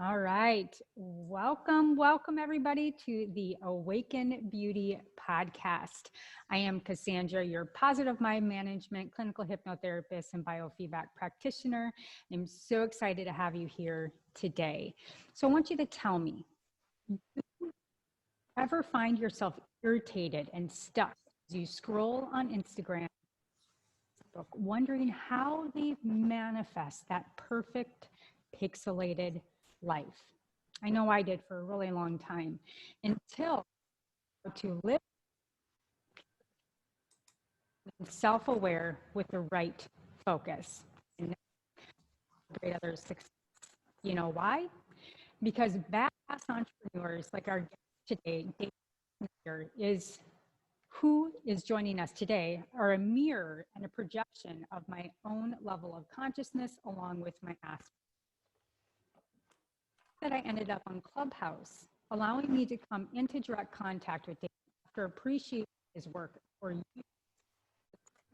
All right. Welcome everybody to the Awaken Beauty podcast. I am Cassandra, your positive mind management, clinical hypnotherapist, and biofeedback practitioner. I'm so excited to have you here today. So I want you to tell me, ever find yourself irritated and stuck as you scroll on Instagram, wondering how they manifest that perfect pixelated life? I know I did for a really long time until to live self-aware with the right focus and great others' success. You know why? Because badass entrepreneurs like our guest today, David Snyder, is who is joining us today, are a mirror and a projection of my own level of consciousness along with my aspirations. That I ended up on Clubhouse, allowing me to come into direct contact with David after appreciating his work for you.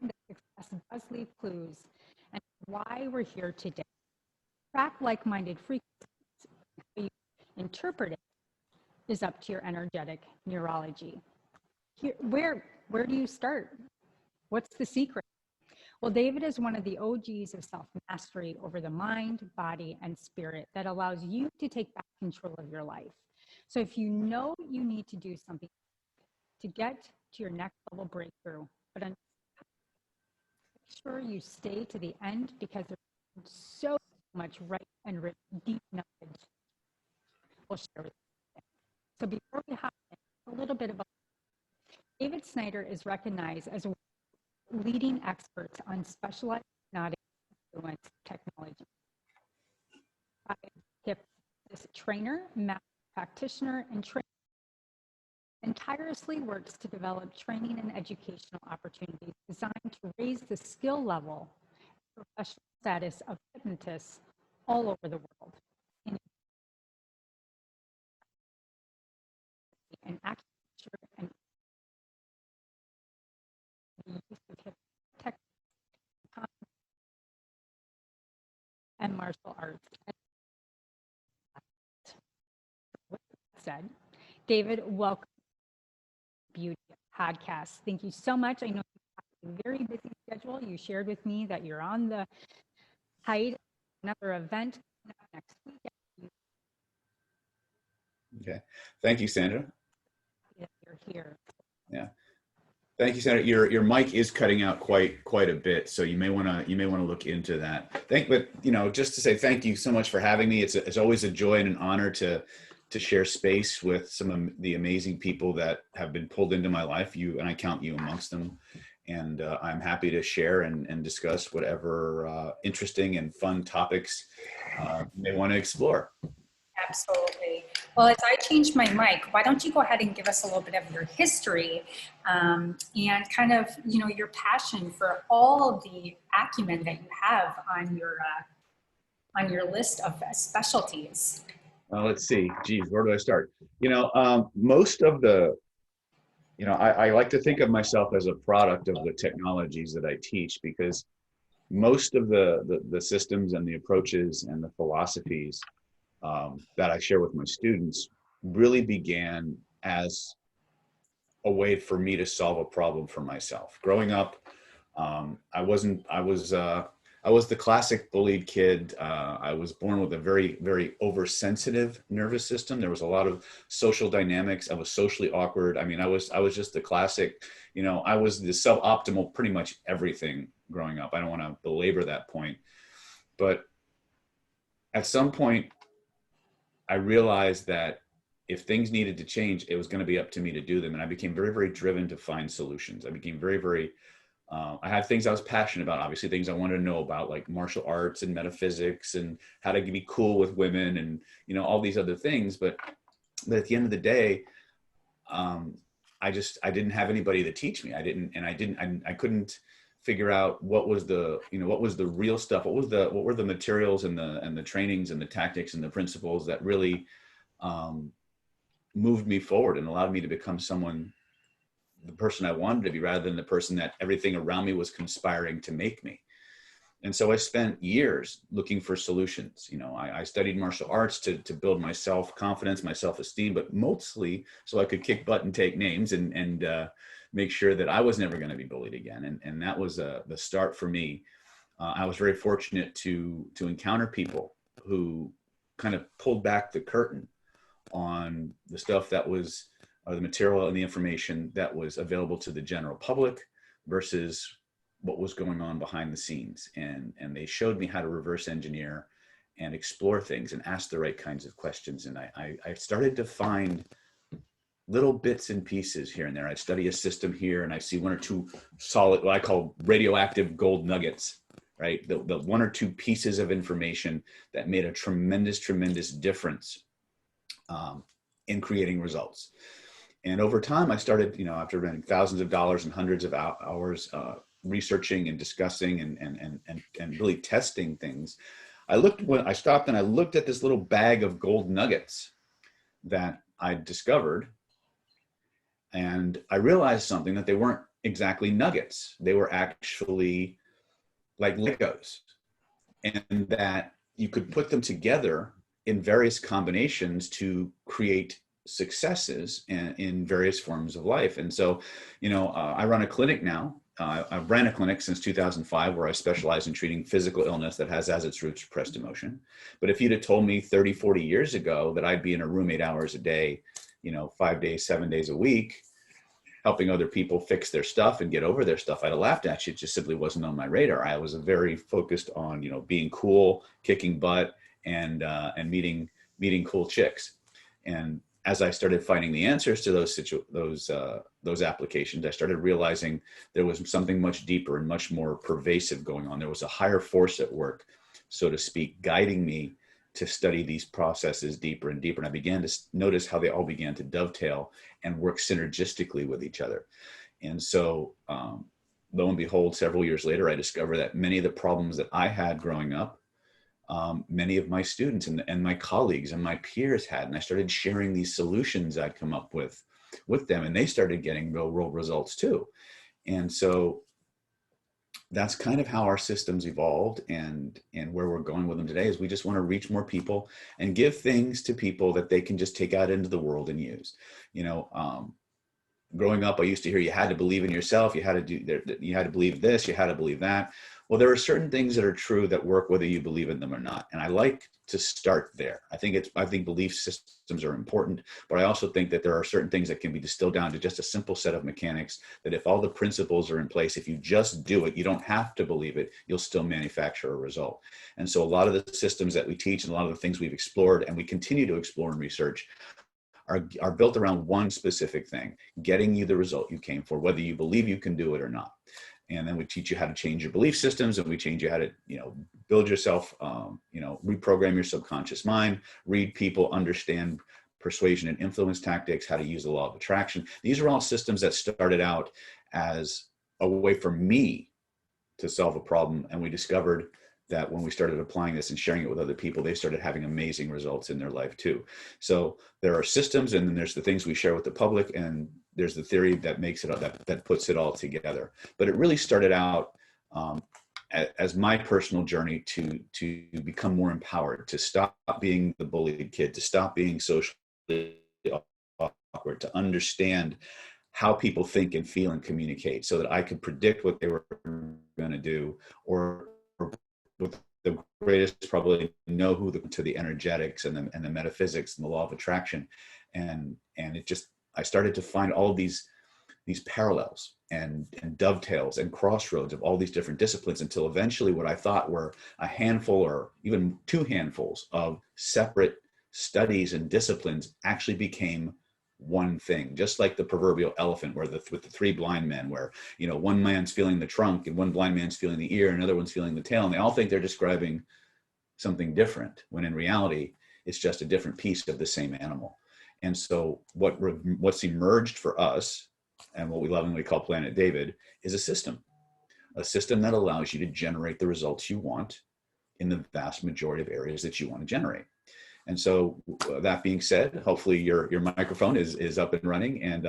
That success does leave clues, and why we're here today. Track like-minded frequencies. How you interpret it is up to your energetic neurology. Here, where do you start? What's the secret? Well, David is one of the OGs of self-mastery over the mind, body, and spirit that allows you to take back control of your life. So if you know you need to do something to get to your next level breakthrough, but make sure you stay to the end because there's so much right and rich, deep knowledge we'll share with you. So before we hop in, a little bit about David Snyder is recognized as one of the leading experts on specialized hypnotic influence technology. Hypnotist trainer, master practitioner, and trainer, and tirelessly works to develop training and educational opportunities designed to raise the skill level and professional status of hypnotists all over the world. And acupuncture and the use of hypnotic and martial arts. With that said, David, welcome to Beauty Podcast. Thank you so much. I know you have a very busy schedule. You shared with me that you're on the height of another event next week. Okay. Thank you, Sandra. You're here. Yeah. Thank you, Sandra. Your mic is cutting out quite a bit, so you may want to look into that. But just to say thank you so much for having me. It's always a joy and an honor to share space with some of the amazing people that have been pulled into my life. You and I count you amongst them, and I'm happy to share and discuss whatever interesting and fun topics you may want to explore. Absolutely. Well, as I changed my mic, why don't you go ahead and give us a little bit of your history and kind of, your passion for all of the acumen that you have on your list of specialties. Let's see. Geez, where do I start? Most of the, I like to think of myself as a product of the technologies that I teach, because most of the systems and the approaches and the philosophies that I share with my students really began as a way for me to solve a problem for myself. Growing up, I was the classic bullied kid. I was born with a very, very oversensitive nervous system. There was a lot of social dynamics. I was socially awkward. I mean, I was just the classic, I was the suboptimal pretty much everything growing up. I don't want to belabor that point, but at some point I realized that if things needed to change, it was going to be up to me to do them. And I became very, very driven to find solutions. I became very, very, I had things I was passionate about, obviously things I wanted to know about, like martial arts and metaphysics and how to be cool with women and, all these other things. But at the end of the day, I didn't have anybody to teach me. I couldn't figure out what was the real stuff. What were the materials and the trainings and the tactics and the principles that really moved me forward and allowed me to become the person I wanted to be, rather than the person that everything around me was conspiring to make me. And so I spent years looking for solutions. You know, I studied martial arts to build my self-confidence, my self-esteem, but mostly so I could kick butt and take names and make sure that I was never going to be bullied again. And that was the start for me. I was very fortunate to encounter people who kind of pulled back the curtain on the stuff that was the material and the information that was available to the general public versus what was going on behind the scenes. And they showed me how to reverse engineer and explore things and ask the right kinds of questions. And I started to find little bits and pieces here and there. I'd study a system here and I see one or two solid, what I call radioactive gold nuggets, right? The one or two pieces of information that made a tremendous difference in creating results. And over time, I started, you know, after spending thousands of dollars and hundreds of hours researching and discussing and really testing things, I stopped and I looked at this little bag of gold nuggets that I discovered, and I realized something, that they weren't exactly nuggets. They were actually like Legos, and that you could put them together in various combinations to create successes in various forms of life. And so, you know, I run a clinic now. I've ran a clinic since 2005 where I specialize in treating physical illness that has as its roots repressed emotion. But if you'd have told me 30, 40 years ago that I'd be in a room 8 hours a day, you know, 5 days, 7 days a week, helping other people fix their stuff and get over their stuff, I'd have laughed at you. It just simply wasn't on my radar. I was very focused on, you know, being cool, kicking butt, and meeting cool chicks. And as I started finding the answers to those applications, I started realizing there was something much deeper and much more pervasive going on. There was a higher force at work, so to speak, guiding me to study these processes deeper and deeper. And I began to notice how they all began to dovetail and work synergistically with each other. And so, lo and behold, several years later, I discovered that many of the problems that I had growing up, many of my students and my colleagues and my peers had. And I started sharing these solutions I'd come up with them, and they started getting real world results too. And so that's kind of how our systems evolved, and where we're going with them today is we just want to reach more people and give things to people that they can just take out into the world and use. You know, growing up, I used to hear you had to believe in yourself, you had to believe this, you had to believe that. Well, there are certain things that are true that work whether you believe in them or not. And I like to start there. I think belief systems are important, but I also think that there are certain things that can be distilled down to just a simple set of mechanics, that if all the principles are in place, if you just do it, you don't have to believe it, you'll still manufacture a result. And so a lot of the systems that we teach and a lot of the things we've explored and we continue to explore and research are built around one specific thing: getting you the result you came for, whether you believe you can do it or not. And then we teach you how to change your belief systems, and we change you how to, you know, build yourself, you know, reprogram your subconscious mind, read people, understand persuasion and influence tactics, how to use the law of attraction. These are all systems that started out as a way for me to solve a problem. And we discovered that when we started applying this and sharing it with other people, they started having amazing results in their life too. So there are systems, and then there's the things we share with the public, and there's the theory that makes it, that puts it all together. But it really started out as my personal journey to become more empowered, to stop being the bullied kid, to stop being socially awkward, to understand how people think and feel and communicate, so that I could predict what they were going to do, or with the greatest probably know who to the energetics and the metaphysics and the law of attraction. And it just, I started to find all of these parallels and dovetails and crossroads of all these different disciplines, until eventually what I thought were a handful or even two handfuls of separate studies and disciplines actually became one thing. Just like the proverbial elephant, where with the three blind men, where, you know, one man's feeling the trunk and one blind man's feeling the ear and another one's feeling the tail, and they all think they're describing something different, when in reality it's just a different piece of the same animal. And so what's emerged for us, and what we lovingly call Planet David, is a system that allows you to generate the results you want in the vast majority of areas that you want to generate. And so that being said, hopefully your microphone is up and running, and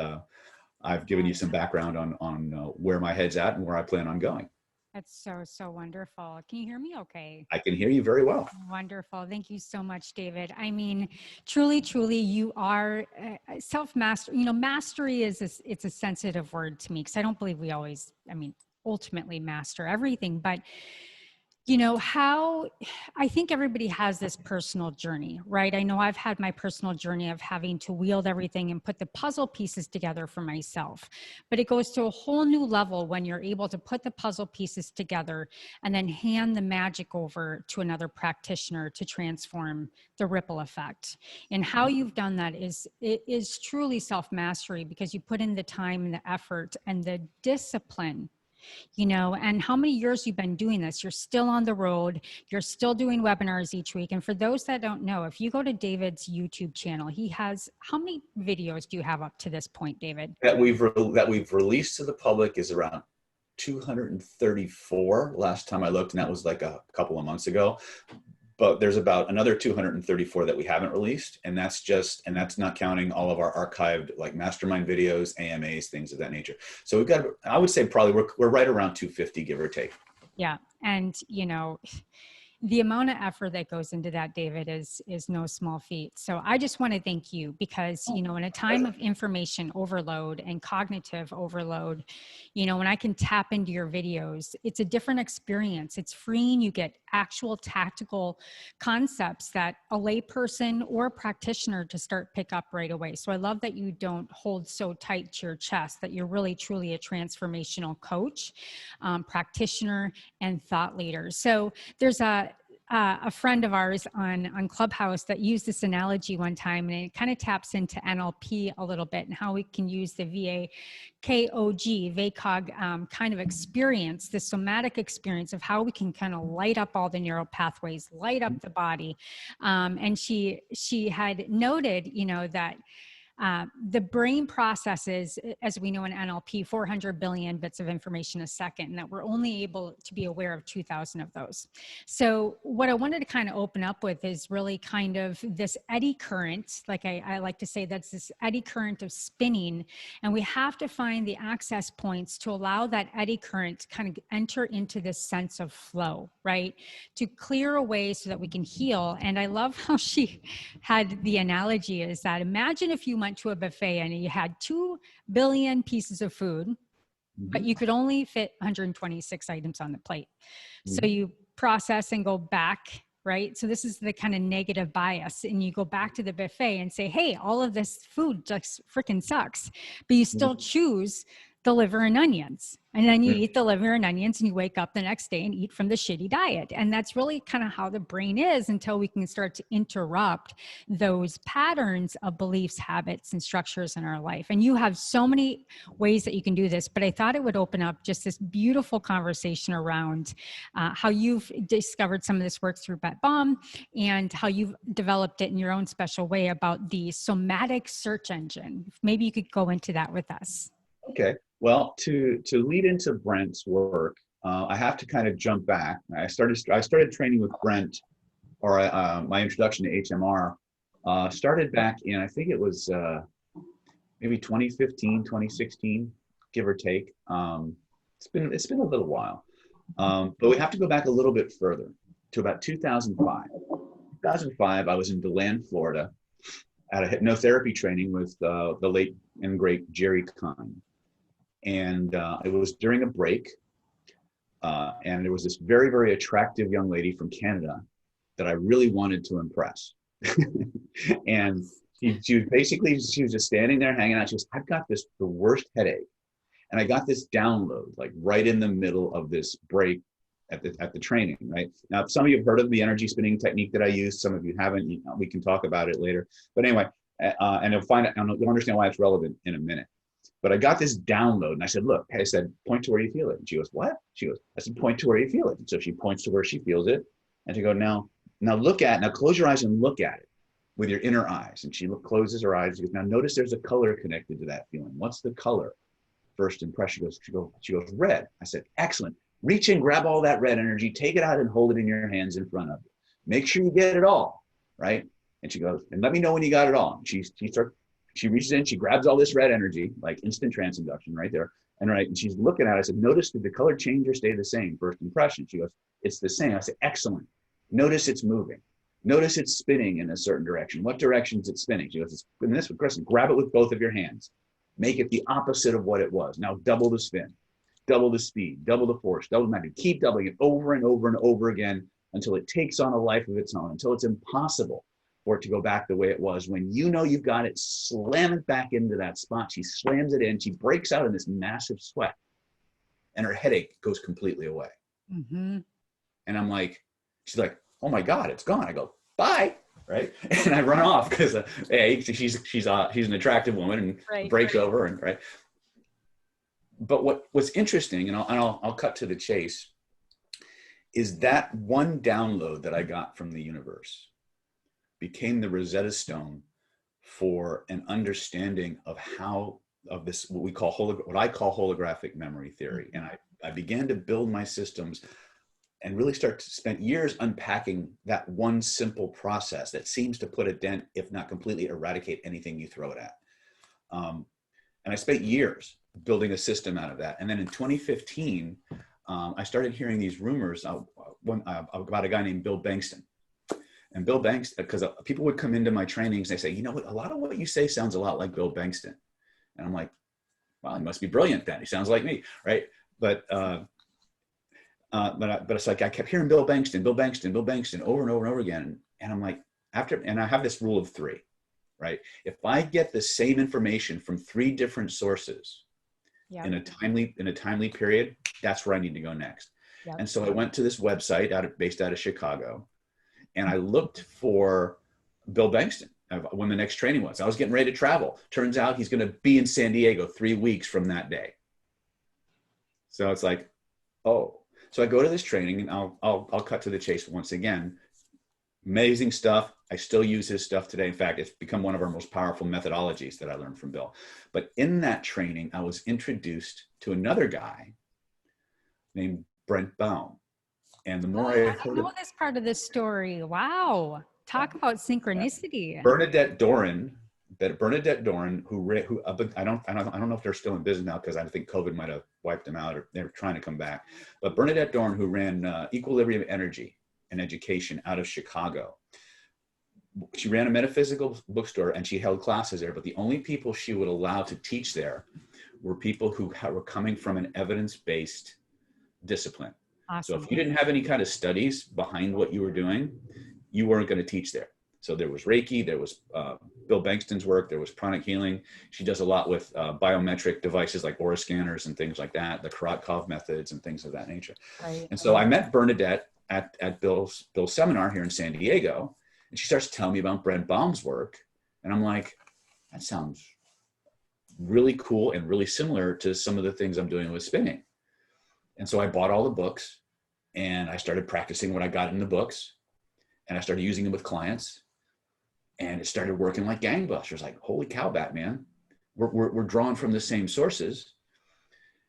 I've given you some background on where my head's at and where I plan on going. That's so, so wonderful. Can you hear me okay? I can hear you very well. Wonderful. Thank you so much, David. I mean, truly, truly, you are self-master. You know, mastery is it's a sensitive word to me because I don't believe we always, I mean, ultimately master everything. But you know how I think everybody has this personal journey, right? I know I've had my personal journey of having to wield everything and put the puzzle pieces together for myself, but it goes to a whole new level when you're able to put the puzzle pieces together and then hand the magic over to another practitioner to transform the ripple effect. And how you've done that is, it is truly self-mastery, because you put in the time and the effort and the discipline, you know. And how many years you've been doing this? You're still on the road. You're still doing webinars each week. And for those that don't know, if you go to David's YouTube channel, he has, how many videos do you have up to this point, David? That we've released to the public is around 234 last time I looked, and that was like a couple of months ago. But there's about another 234 that we haven't released, and that's not counting all of our archived like mastermind videos, AMAs, things of that nature. So we've got, I would say probably we're right around 250, give or take. Yeah. And, you know, the amount of effort that goes into that, David, is no small feat. So I just want to thank you because, you know, in a time of information overload and cognitive overload, you know, when I can tap into your videos, it's a different experience. It's freeing. You get actual tactical concepts that a layperson or a practitioner to start pick up right away. So I love that you don't hold so tight to your chest, that you're really truly a transformational coach, practitioner, and thought leader. So there's a friend of ours on Clubhouse that used this analogy one time, and it kind of taps into NLP a little bit and how we can use the VACOG kind of experience, the somatic experience of how we can kind of light up all the neural pathways, light up the body. And she had noted, you know, that the brain processes, as we know in NLP, 400 billion bits of information a second, and that we're only able to be aware of 2,000 of those. So what I wanted to kind of open up with is really kind of this eddy current, like I like to say, that's this eddy current of spinning, and we have to find the access points to allow that eddy current to kind of enter into this sense of flow, right? To clear away so that we can heal. And I love how she had the analogy is that, imagine if you went to a buffet and you had 2 billion pieces of food, but you could only fit 126 items on the plate. So you process and go back, right? So this is the kind of negative bias. And you go back to the buffet and say, hey, all of this food just freaking sucks, but you still choose the liver and onions. And then you eat the liver and onions and you wake up the next day and eat from the shitty diet. And that's really kind of how the brain is, until we can start to interrupt those patterns of beliefs, habits, and structures in our life. And you have so many ways that you can do this, but I thought it would open up just this beautiful conversation around how you've discovered some of this work through Bet Balm, and how you've developed it in your own special way about the somatic search engine. Maybe you could go into that with us. Okay. Well, to lead into Brent's work, I have to kind of jump back. I started training with Brent, or my introduction to HMR started back in, I think it was maybe 2015, 2016, give or take. It's been a little while, but we have to go back a little bit further to about 2005. 2005, I was in DeLand, Florida, at a hypnotherapy training with the late and great Jerry Kahn. And it was during a break, and there was this very, very attractive young lady from Canada that I really wanted to impress. And she was just standing there hanging out. She goes, I've got the worst headache. And I got this download like right in the middle of this break at the training, right? Now, some of you have heard of the energy spinning technique that I use. Some of you haven't. We can talk about it later. But anyway, and you'll understand why it's relevant in a minute. But I got this download, and I said, look, I said, point to where you feel it. And she goes, what? She goes, I said, point to where you feel it. And so she points to where she feels it. And she goes, now close your eyes and look at it with your inner eyes. And she closes her eyes. She goes, now notice there's a color connected to that feeling. What's the color? First impression she goes, red. I said, excellent. Reach in, grab all that red energy, take it out and hold it in your hands in front of you. Make sure you get it all, right? And she goes, and let me know when you got it all. And she reaches in, she grabs all this red energy, like instant trance induction right there. And right, and she's looking at it. I said, notice, did the color change or stay the same? First impression. She goes, it's the same. I said, excellent. Notice it's moving. Notice it's spinning in a certain direction. What direction is it spinning? She goes, it's in this direction. Grab it with both of your hands. Make it the opposite of what it was. Now double the spin, double the speed, double the force, double the magnitude. Keep doubling it over and over and over again until it takes on a life of its own, until it's impossible for it to go back the way it was. When you know you've got it, slam it back into that spot. She slams it in. She breaks out in this massive sweat, and her headache goes completely away. Mm-hmm. And I'm like, she's like, oh my God, it's gone. I go, bye. Right. And I run off because hey, she's an attractive woman and Right, breaks right. over. And right. But what's interesting, and I'll cut to the chase, is that one download that I got from the universe became the Rosetta Stone for an understanding of how, of this, what I call holographic memory theory. And I began to build my systems and really start to spend years unpacking that one simple process that seems to put a dent, if not completely eradicate anything you throw it at. And I spent years building a system out of that. And then in 2015, I started hearing these rumors about a guy named Bill Bankston. And Bill Bankston, because people would come into my trainings, they say, you know what, a lot of what you say sounds a lot like Bill Bankston. And I'm like, well, he must be brilliant then. He sounds like me, right? But it's like I kept hearing Bill Bankston over and over and over again. And I'm like, and I have this rule of three, right? If I get the same information from three different sources in a timely period, that's where I need to go next. Yep. And so I went to this website based out of Chicago, and I looked for Bill Bankston when the next training was. I was getting ready to travel. Turns out he's going to be in San Diego 3 weeks from that day. So it's like, oh. So I go to this training, and I'll cut to the chase once again. Amazing stuff. I still use his stuff today. In fact, it's become one of our most powerful methodologies that I learned from Bill. But in that training, I was introduced to another guy named Brent Baum. And the more I heard know this part of this story. Wow. Talk about synchronicity. Bernadette Doran, who I don't know if they're still in business now, because I think COVID might have wiped them out, or they're trying to come back. But Bernadette Doran, who ran Equilibrium Energy and Education out of Chicago, she ran a metaphysical bookstore and she held classes there. But the only people she would allow to teach there were people who were coming from an evidence-based discipline. Awesome. So if you didn't have any kind of studies behind what you were doing, you weren't going to teach there. So there was Reiki, there was Bill Bankston's work, there was pranic healing. She does a lot with biometric devices like aura scanners and things like that, the Korotkov methods and things of that nature. Right. And so I met Bernadette at Bill's seminar here in San Diego, and she starts telling me about Brent Baum's work. And I'm like, that sounds really cool and really similar to some of the things I'm doing with spinning. And so I bought all the books, and I started practicing what I got in the books, and I started using them with clients. And it started working like gangbusters. Like, holy cow, Batman, we're drawing from the same sources.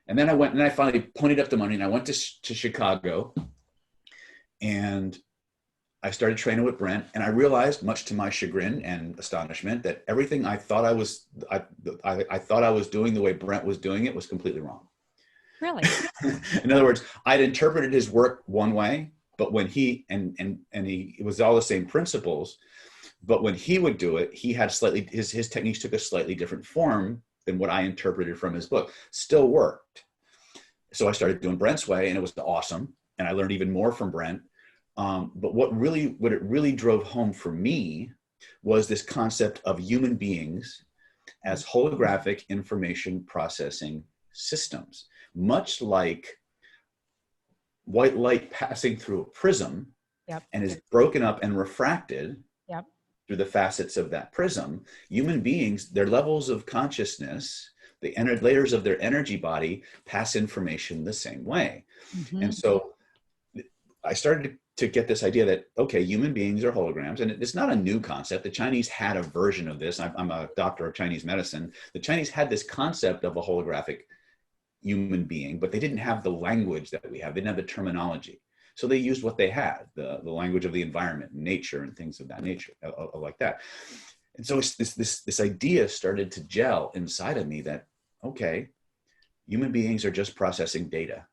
And then I finally ponied up the money, and I went to Chicago, and I started training with Brent. And I realized, much to my chagrin and astonishment, that everything I thought I was doing the way Brent was doing it was completely wrong. Really? In other words, I'd interpreted his work one way, but when it was all the same principles. But when he would do it, he had his techniques took a slightly different form than what I interpreted from his book. Still worked. So I started doing Brent's way, and it was awesome. And I learned even more from Brent. But what it really drove home for me was this concept of human beings as holographic information processing systems, much like white light passing through a prism. Yep. And is broken up and refracted. Yep. Through the facets of that prism. Human beings, their levels of consciousness, the layers of their energy body pass information the same way. Mm-hmm. And so I started to get this idea that, okay, human beings are holograms, and it's not a new concept. The Chinese had a version of this. I'm a doctor of Chinese medicine. The Chinese had this concept of a holographic human being, but they didn't have the language that we have. They didn't have the terminology. So they used what they had, the language of the environment, nature, and things of that nature, like that. And so it's this idea started to gel inside of me that, okay, Human beings are just processing data,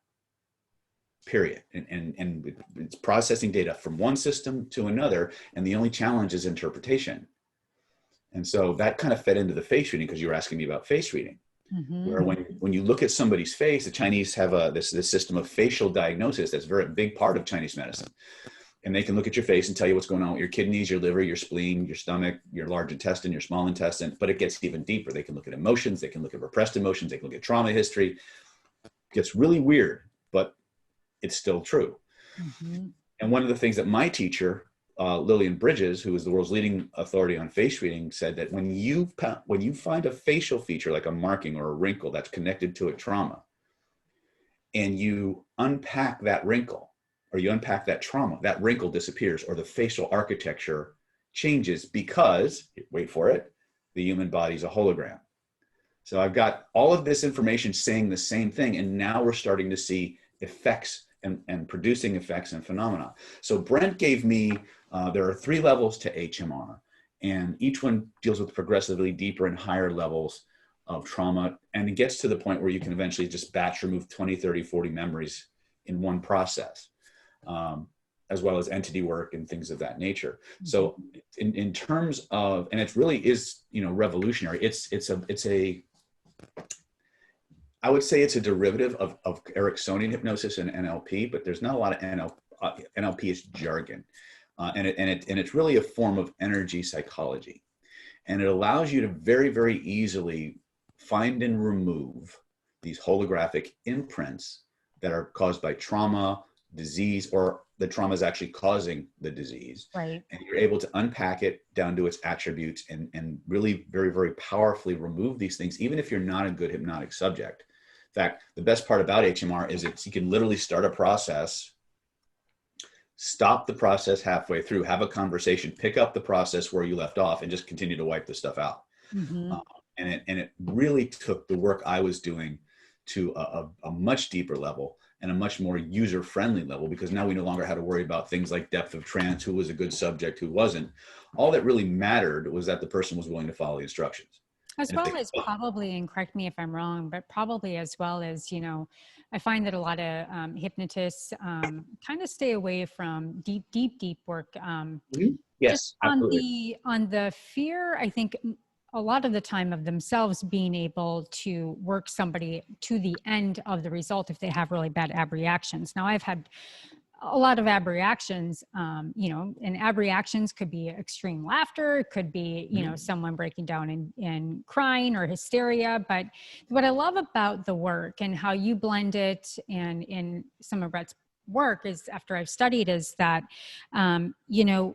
period. And it's processing data from one system to another. And the only challenge is interpretation. And so that kind of fed into the face reading, because you were asking me about face reading. Where when you look at somebody's face, the Chinese have this system of facial diagnosis that's a very big part of Chinese medicine. And they can look at your face and tell you what's going on with your kidneys, your liver, your spleen, your stomach, your large intestine, your small intestine, but it gets even deeper. They can look at emotions, they can look at repressed emotions, they can look at trauma history. It gets really weird, but it's still true. And one of the things that my teacher, Lillian Bridges, who is the world's leading authority on face reading, said that when you find a facial feature like a marking or a wrinkle that's connected to a trauma, and you unpack that wrinkle or you unpack that trauma, that wrinkle disappears, or the facial architecture changes, because, wait for it, the human body is a hologram. So I've got all of this information saying the same thing, and now we're starting to see effects and producing effects and phenomena. So Brent gave me, there are 3 levels to HMR, and each one deals with progressively deeper and higher levels of trauma. And it gets to the point where you can eventually just batch remove 20, 30, 40 memories in one process, as well as entity work and things of that nature. So in terms of, and it really is, revolutionary. I would say it's a derivative of Ericksonian hypnosis and NLP, but there's not a lot of NLP is jargon. And it's really a form of energy psychology. And it allows you to very, very easily find and remove these holographic imprints that are caused by trauma, disease, or the trauma is actually causing the disease. Right. And you're able to unpack it down to its attributes and really very, very powerfully remove these things, even if you're not a good hypnotic subject. In fact, the best part about HMR is you can literally start a process, stop the process halfway through, have a conversation, pick up the process where you left off, and just continue to wipe the stuff out. And it really took the work I was doing to a much deeper level and a much more user-friendly level, because now we no longer had to worry about things like depth of trance, who was a good subject, who wasn't. All that really mattered was that the person was willing to follow the instructions. As well as probably, and correct me if I'm wrong, but probably as well as, I find that a lot of hypnotists kind of stay away from deep work. Yes, just absolutely. on the fear, I think a lot of the time of themselves being able to work somebody to the end of the result if they have really bad abreactions. Now, I've had a lot of abreactions, and abreactions could be extreme laughter. It could be, someone breaking down and crying or hysteria. But what I love about the work and how you blend it and in some of Brett's work is, after I've studied, is that,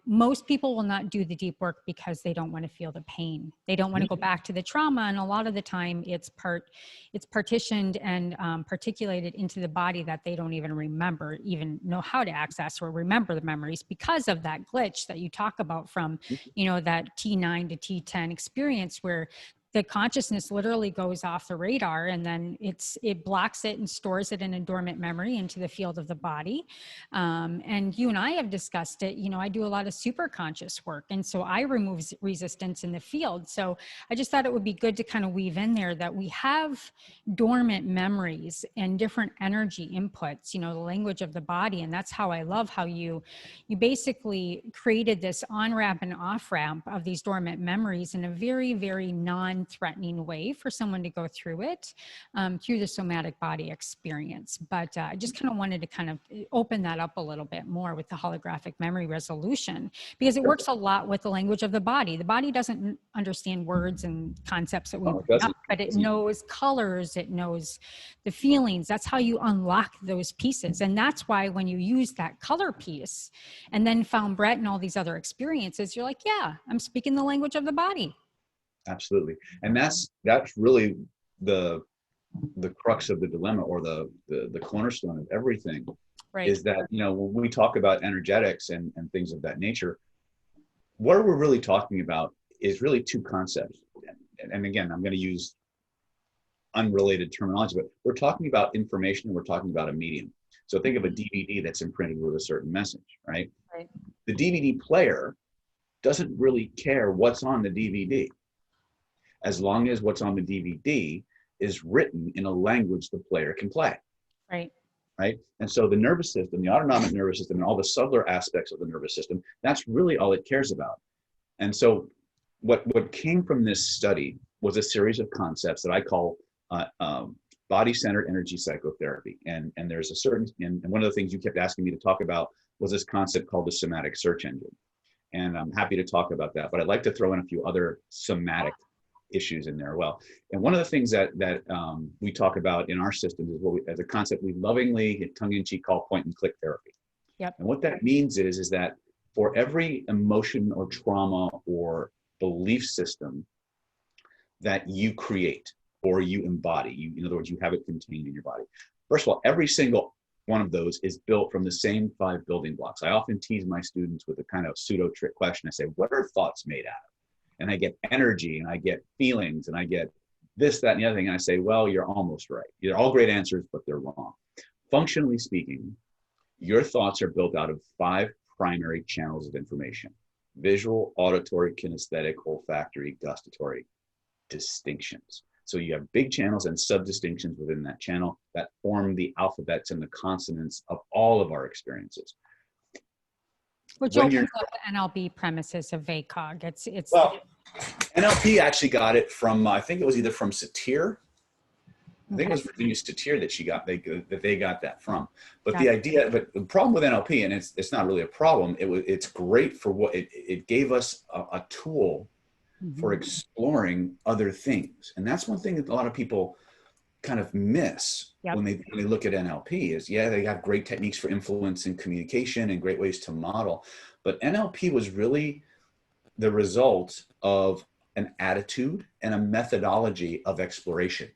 most people will not do the deep work because they don't want to feel the pain. They don't want to go back to the trauma. And a lot of the time it's partitioned and particulated into the body that they don't even know how to access or remember the memories, because of that glitch that you talk about from, that T9 to T10 experience, where the consciousness literally goes off the radar, and then it blocks it and stores it in a dormant memory into the field of the body. And you and I have discussed it. I do a lot of super conscious work, and so I remove resistance in the field. So I just thought it would be good to kind of weave in there that we have dormant memories and different energy inputs, the language of the body. And that's how I love how you basically created this on-ramp and off-ramp of these dormant memories in a very, very non-threatening way for someone to go through it, through the somatic body experience. But I just kind of wanted to kind of open that up a little bit more with the holographic memory resolution, because it works a lot with the language of the body. The body doesn't understand words and concepts that we bring up, but it knows colors, it knows the feelings. That's how you unlock those pieces. And that's why when you use that color piece and then found Brett and all these other experiences, you're like, yeah, I'm speaking the language of the body. Absolutely. And that's really the crux of the dilemma, or the cornerstone of everything. Right. Is that, when we talk about energetics and things of that nature, what we're really talking about is really 2 concepts. And again, I'm going to use unrelated terminology, but we're talking about information and we're talking about a medium. So think of a DVD that's imprinted with a certain message, right? Right. The DVD player doesn't really care what's on the DVD, as long as what's on the DVD is written in a language the player can play. Right. Right. And so the nervous system, the autonomic nervous system, and all the subtler aspects of the nervous system, that's really all it cares about. And so what came from this study was a series of concepts that I call body-centered energy psychotherapy. And there's a certain, and one of the things you kept asking me to talk about was this concept called the somatic search engine. And I'm happy to talk about that, but I'd like to throw in a few other somatic issues in there. Well, and one of the things that we talk about in our system is as a concept we lovingly, tongue-in-cheek, call point-and-click therapy. Yep. And what that means is that for every emotion or trauma or belief system that you create or you embody, in other words, you have it contained in your body. First of all, every single one of those is built from the same 5 building blocks. I often tease my students with a kind of pseudo trick question. I say, what are thoughts made out of? And I get energy, and I get feelings, and I get this, that, and the other thing. And I say, well, you're almost right. They're all great answers, but they're wrong. Functionally speaking, your thoughts are built out of 5 primary channels of information: visual, auditory, kinesthetic, olfactory, gustatory distinctions. So you have big channels and sub-distinctions within that channel that form the alphabets and the consonants of all of our experiences. Which opens up the NLP premises of VACOG. It's well, NLP actually got it from, I think it was either from Satir. I think it was Virginia Satir that they got that from. But the problem with NLP, and it's not really a problem, it's great for what it gave us a tool for exploring other things. And that's one thing that a lot of people kind of miss when they look at NLP is, they have great techniques for influence and communication and great ways to model. But NLP was really the result of an attitude and a methodology of exploration.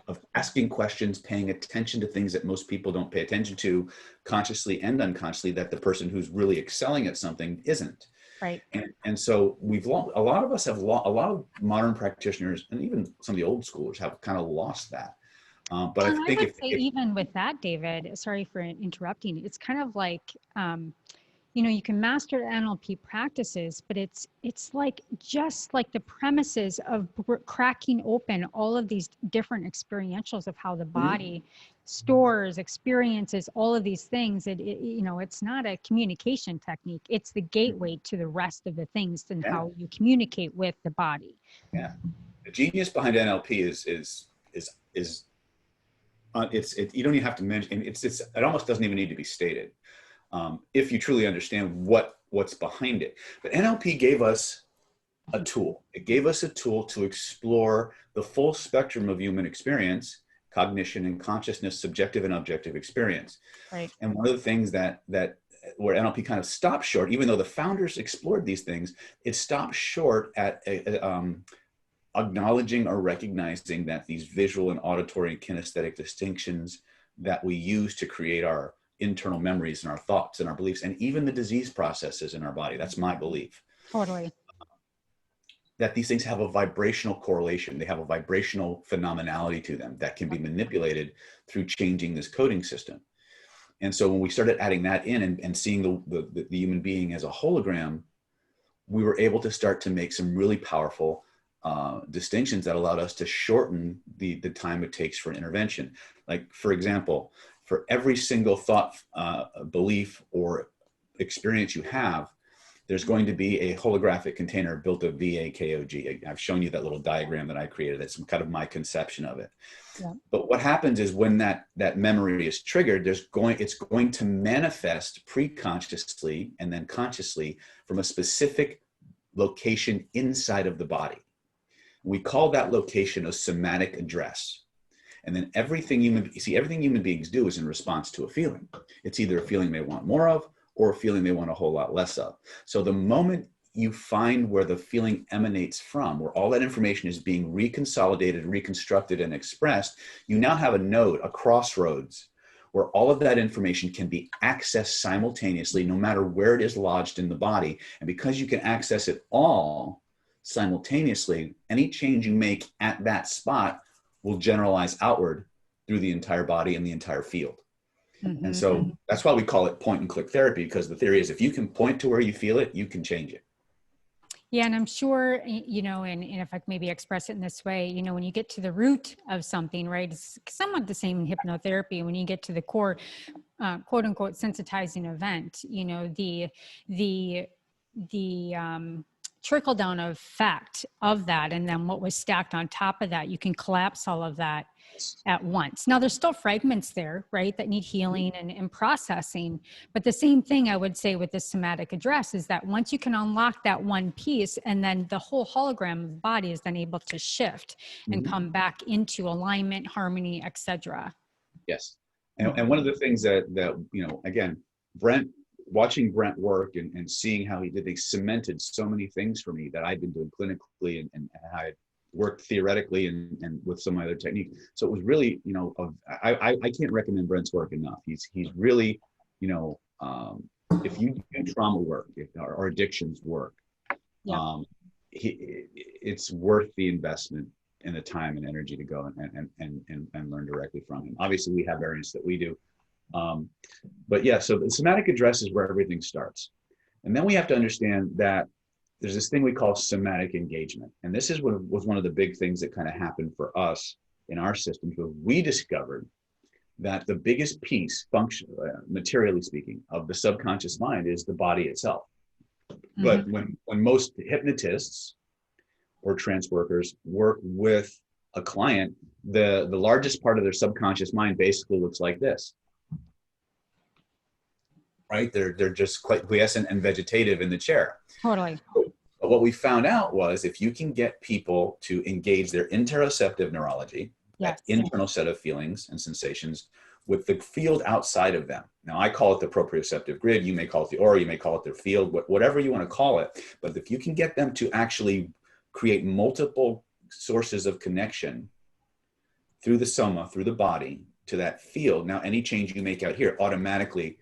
Of asking questions, paying attention to things that most people don't pay attention to consciously and unconsciously, that the person who's really excelling at something isn't. Right. And so a lot of us have a lot of modern practitioners, and even some of the old schoolers, have kind of lost that. But I think would say even with that, David, sorry for interrupting, it's kind of like, you can master NLP practices, but it's like just like the premises of cracking open all of these different experientials of how the body stores, experiences, all of these things. It's not a communication technique. It's the gateway to the rest of the things and how you communicate with the body. Yeah, the genius behind NLP is you don't even have to mention. It almost doesn't even need to be stated. If you truly understand what's behind it. But NLP gave us a tool. It gave us a tool to explore the full spectrum of human experience, cognition and consciousness, subjective and objective experience. Right. And one of the things that where NLP kind of stopped short, even though the founders explored these things, it stopped short at acknowledging or recognizing that these visual and auditory and kinesthetic distinctions that we use to create our internal memories and our thoughts and our beliefs, and even the disease processes in our body. That's my belief. Totally. That these things have a vibrational correlation. They have a vibrational phenomenality to them that can be manipulated through changing this coding system. And so when we started adding that in and seeing the human being as a hologram, we were able to start to make some really powerful distinctions that allowed us to shorten the time it takes for an intervention. Like, for example, for every single thought, belief, or experience you have, there's going to be a holographic container built of VAKOG. I've shown you that little diagram that I created. That's kind of my conception of it. Yeah. But what happens is when that memory is triggered, it's going to manifest pre-consciously and then consciously from a specific location inside of the body. We call that location a somatic address. And then everything human beings do is in response to a feeling. It's either a feeling they want more of or a feeling they want a whole lot less of. So the moment you find where the feeling emanates from, where all that information is being reconsolidated, reconstructed, and expressed, you now have a node, a crossroads, where all of that information can be accessed simultaneously, no matter where it is lodged in the body. And because you can access it all simultaneously, any change you make at that spot will generalize outward through the entire body and the entire field. And so that's why we call it point and click therapy, because the theory is if you can point to where you feel it, you can change it. Yeah, and I'm sure, you know, and if I could maybe express it in this way, you know, when you get to the root of something, right, it's somewhat the same in hypnotherapy. When you get to the core, quote unquote, sensitizing event, you know, the, the trickle down effect of that, and then what was stacked on top of that, you can collapse all of that at once. Now there's still fragments there, right, that need healing and processing. But the same thing I would say with the somatic address is that once you can unlock that one piece, and then the whole hologram of the body is then able to shift and come back into alignment, harmony, etc. Yes. And one of the things that, you know, again, watching Brent work and seeing how he did, they cemented so many things for me that I'd been doing clinically and how I worked theoretically and with some other technique. So it was really, you know, I can't recommend Brent's work enough. He's really, you know, if you do trauma work, or addictions work, Yeah. it's worth the investment and the time and energy to go and learn directly from him. Obviously, we have variants that we do. But yeah, so the somatic address is where everything starts. And then we have to understand that there's this thing we call somatic engagement. And this is what was one of the big things that kind of happened for us in our systems, where we discovered that the biggest piece, materially speaking, of the subconscious mind is the body itself. But when most hypnotists or trance workers work with a client, the largest part of their subconscious mind basically looks like this. Right? They're just quite quiescent and vegetative in the chair. Totally. But what we found out was, if you can get people to engage their interoceptive neurology, that internal set of feelings and sensations, with the field outside of them. Now, I call it the proprioceptive grid. You may call it the aura. You may call it their field, whatever you want to call it. But if you can get them to actually create multiple sources of connection through the soma, through the body, to that field, now any change you make out here automatically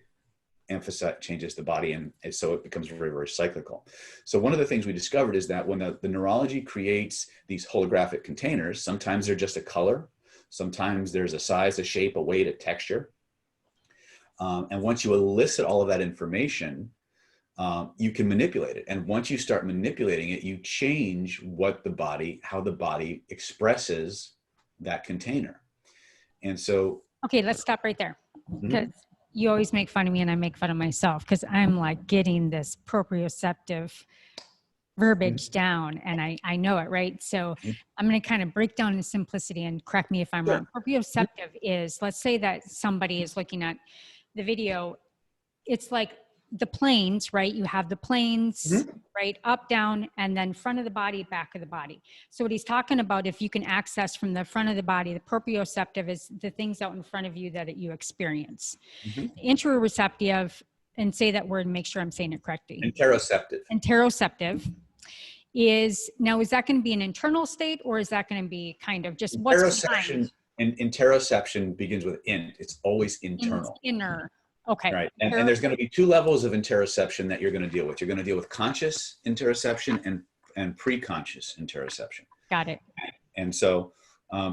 changes the body, and so it becomes very, very cyclical. So one of the things we discovered is that when the neurology creates these holographic containers, sometimes they're just a color, sometimes there's a size, a shape, a weight, a texture. And once you elicit all of that information, you can manipulate it. And once you start manipulating it, you change how the body expresses that container. And so, okay, let's stop right there, because you always make fun of me and I make fun of myself, because I'm like getting this proprioceptive verbiage down, and I know it, right? So I'm going to kind of break down in simplicity, and correct me if I'm wrong. Proprioceptive is, let's say that somebody is looking at the video, it's like the planes, right? You have the planes, right? Up, down, and then front of the body, back of the body. So what he's talking about, if you can access from the front of the body, the proprioceptive is the things out in front of you that you experience. Interoceptive, and say that word and make sure I'm saying it correctly. Interoceptive. Interoceptive is, now is that going to be an internal state, or is that going to be kind of just what's behind? And interoception begins with int. It's always internal. Inner. Okay. Right. And there's going to be two levels of interoception that you're going to deal with. You're going to deal with conscious interoception and pre-conscious interoception. Got it. And so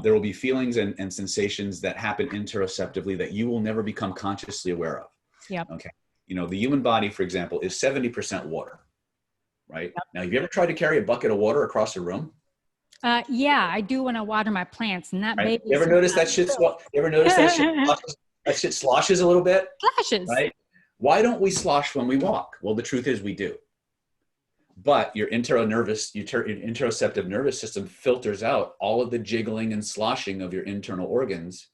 there will be feelings and sensations that happen interoceptively that you will never become consciously aware of. Yep. Okay. You know, the human body, for example, is 70% water. Right. Yep. Now, have you ever tried to carry a bucket of water across a room? Yeah, I do when I water my plants, and that baby. You ever notice that shit? You ever notice that shit? That shit sloshes a little bit. Slashes. Right? Why don't we slosh when we walk? Well, the truth is we do. But your interoceptive nervous system filters out all of the jiggling and sloshing of your internal organs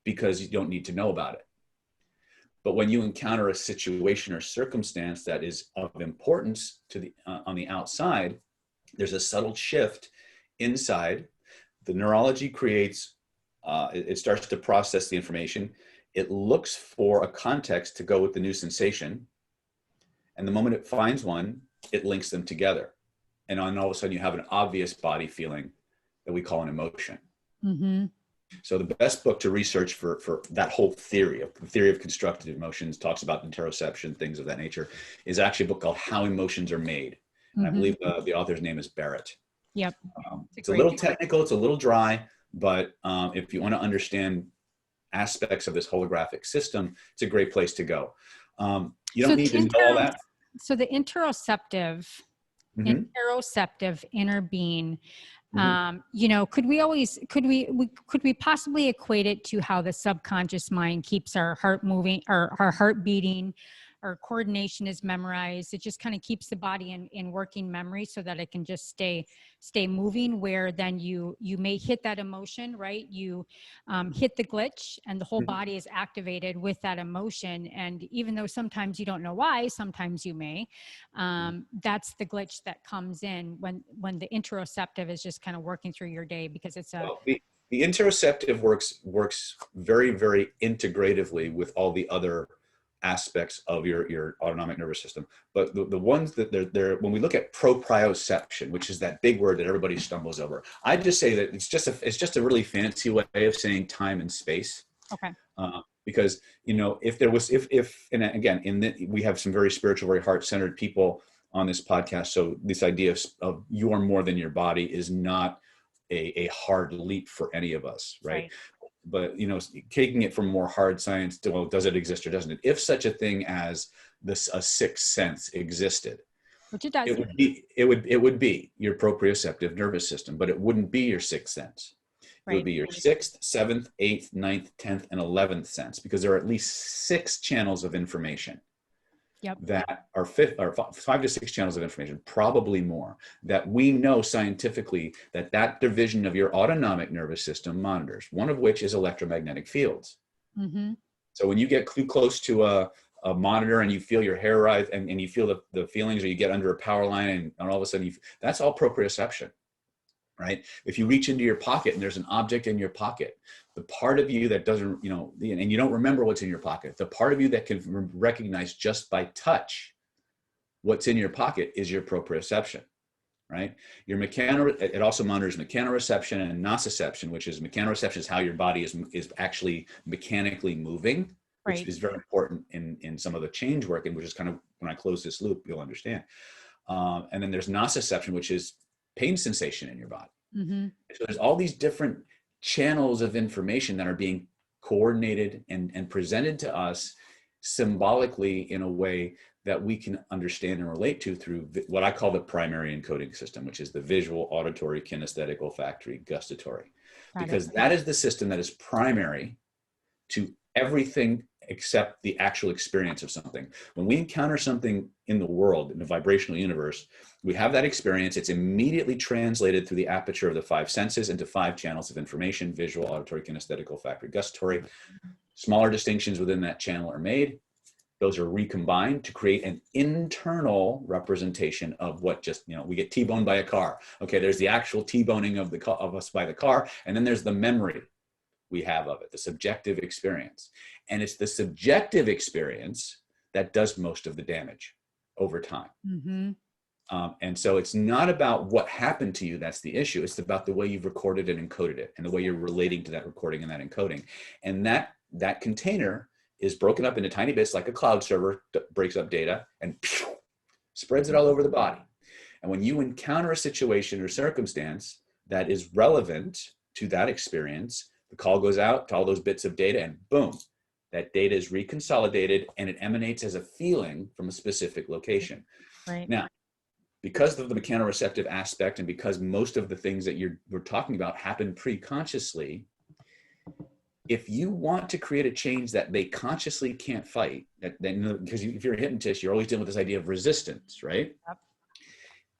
because you don't need to know about it. But when you encounter a situation or circumstance that is of importance to on the outside, there's a subtle shift inside. The neurology creates, it starts to process the information. It looks for a context to go with the new sensation. And the moment it finds one, it links them together. And all of a sudden you have an obvious body feeling that we call an emotion. So the best book to research for that whole theory, the theory of constructed emotions, talks about interoception, things of that nature, is actually a book called How Emotions Are Made. And I believe the author's name is Barrett. Yep. It's a little technical, it's a little dry, but if you want to understand aspects of this holographic system, it's a great place to go. You don't need to know all that. So the interoceptive Mhm. interoceptive inner being. Mhm. You know, could we possibly equate it to how the subconscious mind keeps our heart moving, or our heart beating, our coordination is memorized. It just kind of keeps the body in working memory so that it can just stay moving, where then you may hit that emotion, right? You hit the glitch and the whole Mhm. body is activated with that emotion. And even though sometimes you don't know why, sometimes you may, that's the glitch that comes in when the interoceptive is just kind of working through your day, because it's a, Well, the interoceptive works very, very integratively with all the other aspects of your autonomic nervous system. But the ones that they're when we look at proprioception, which is that big word that everybody stumbles over, I just say that it's just a really fancy way of saying time and space. okay. Because you know, if there was if and again we have some very spiritual, very heart-centered people on this podcast, so this idea of you are more than your body is not a hard leap for any of us, right? Right. But you know, taking it from more hard science to, well, does it exist or doesn't it? If such a thing as a sixth sense existed, Which it does. it would be your proprioceptive nervous system, but it wouldn't be your sixth sense. It would Right. be your sixth, seventh, eighth, ninth, 10th, and 11th sense, because there are at least 6 channels of information Yep. that are 5 to 6 channels of information, probably more, that we know scientifically that division of your autonomic nervous system monitors, one of which is electromagnetic fields. Mm-hmm. So when you get too close to a monitor and you feel your hair rise and you feel the feelings, or you get under a power line and all of a sudden that's all proprioception. Right? If you reach into your pocket and there's an object in your pocket, the part of you that doesn't, you know, and you don't remember what's in your pocket, the part of you that can recognize just by touch what's in your pocket is your proprioception, right? It also monitors mechanoreception and nociception, which is mechanoreception is how your body is actually mechanically moving, which Right. is very important in some of the change work, and which is kind of, when I close this loop, you'll understand. And then there's nociception, which is pain sensation in your body. Mm-hmm. So there's all these different channels of information that are being coordinated and presented to us symbolically in a way that we can understand and relate to through what I call the primary encoding system, which is the visual, auditory, kinesthetic, olfactory, gustatory, Got it. because that is the system that is primary to everything except the actual experience of something. When we encounter something in the world, in the vibrational universe, we have that experience. It's immediately translated through the aperture of the 5 senses into 5 channels of information: visual, auditory, kinesthetic, olfactory, gustatory. Smaller distinctions within that channel are made. Those are recombined to create an internal representation of what just, you know, we get T-boned by a car. Okay, there's the actual T-boning of us by the car, and then there's the memory we have of it, the subjective experience. And it's the subjective experience that does most of the damage over time. Mm-hmm. And so it's not about what happened to you that's the issue. It's about the way you've recorded and encoded it, and the way you're relating to that recording and that encoding. And that container is broken up into tiny bits, like a cloud server that breaks up data and spreads it all over the body. And when you encounter a situation or circumstance that is relevant to that experience, the call goes out to all those bits of data, and boom, that data is reconsolidated and it emanates as a feeling from a specific location. Right. Now, because of the mechanoreceptive aspect, and because most of the things that we're talking about happen pre-consciously, if you want to create a change that they consciously can't fight, because if you're a hypnotist, you're always dealing with this idea of resistance, right? Yep.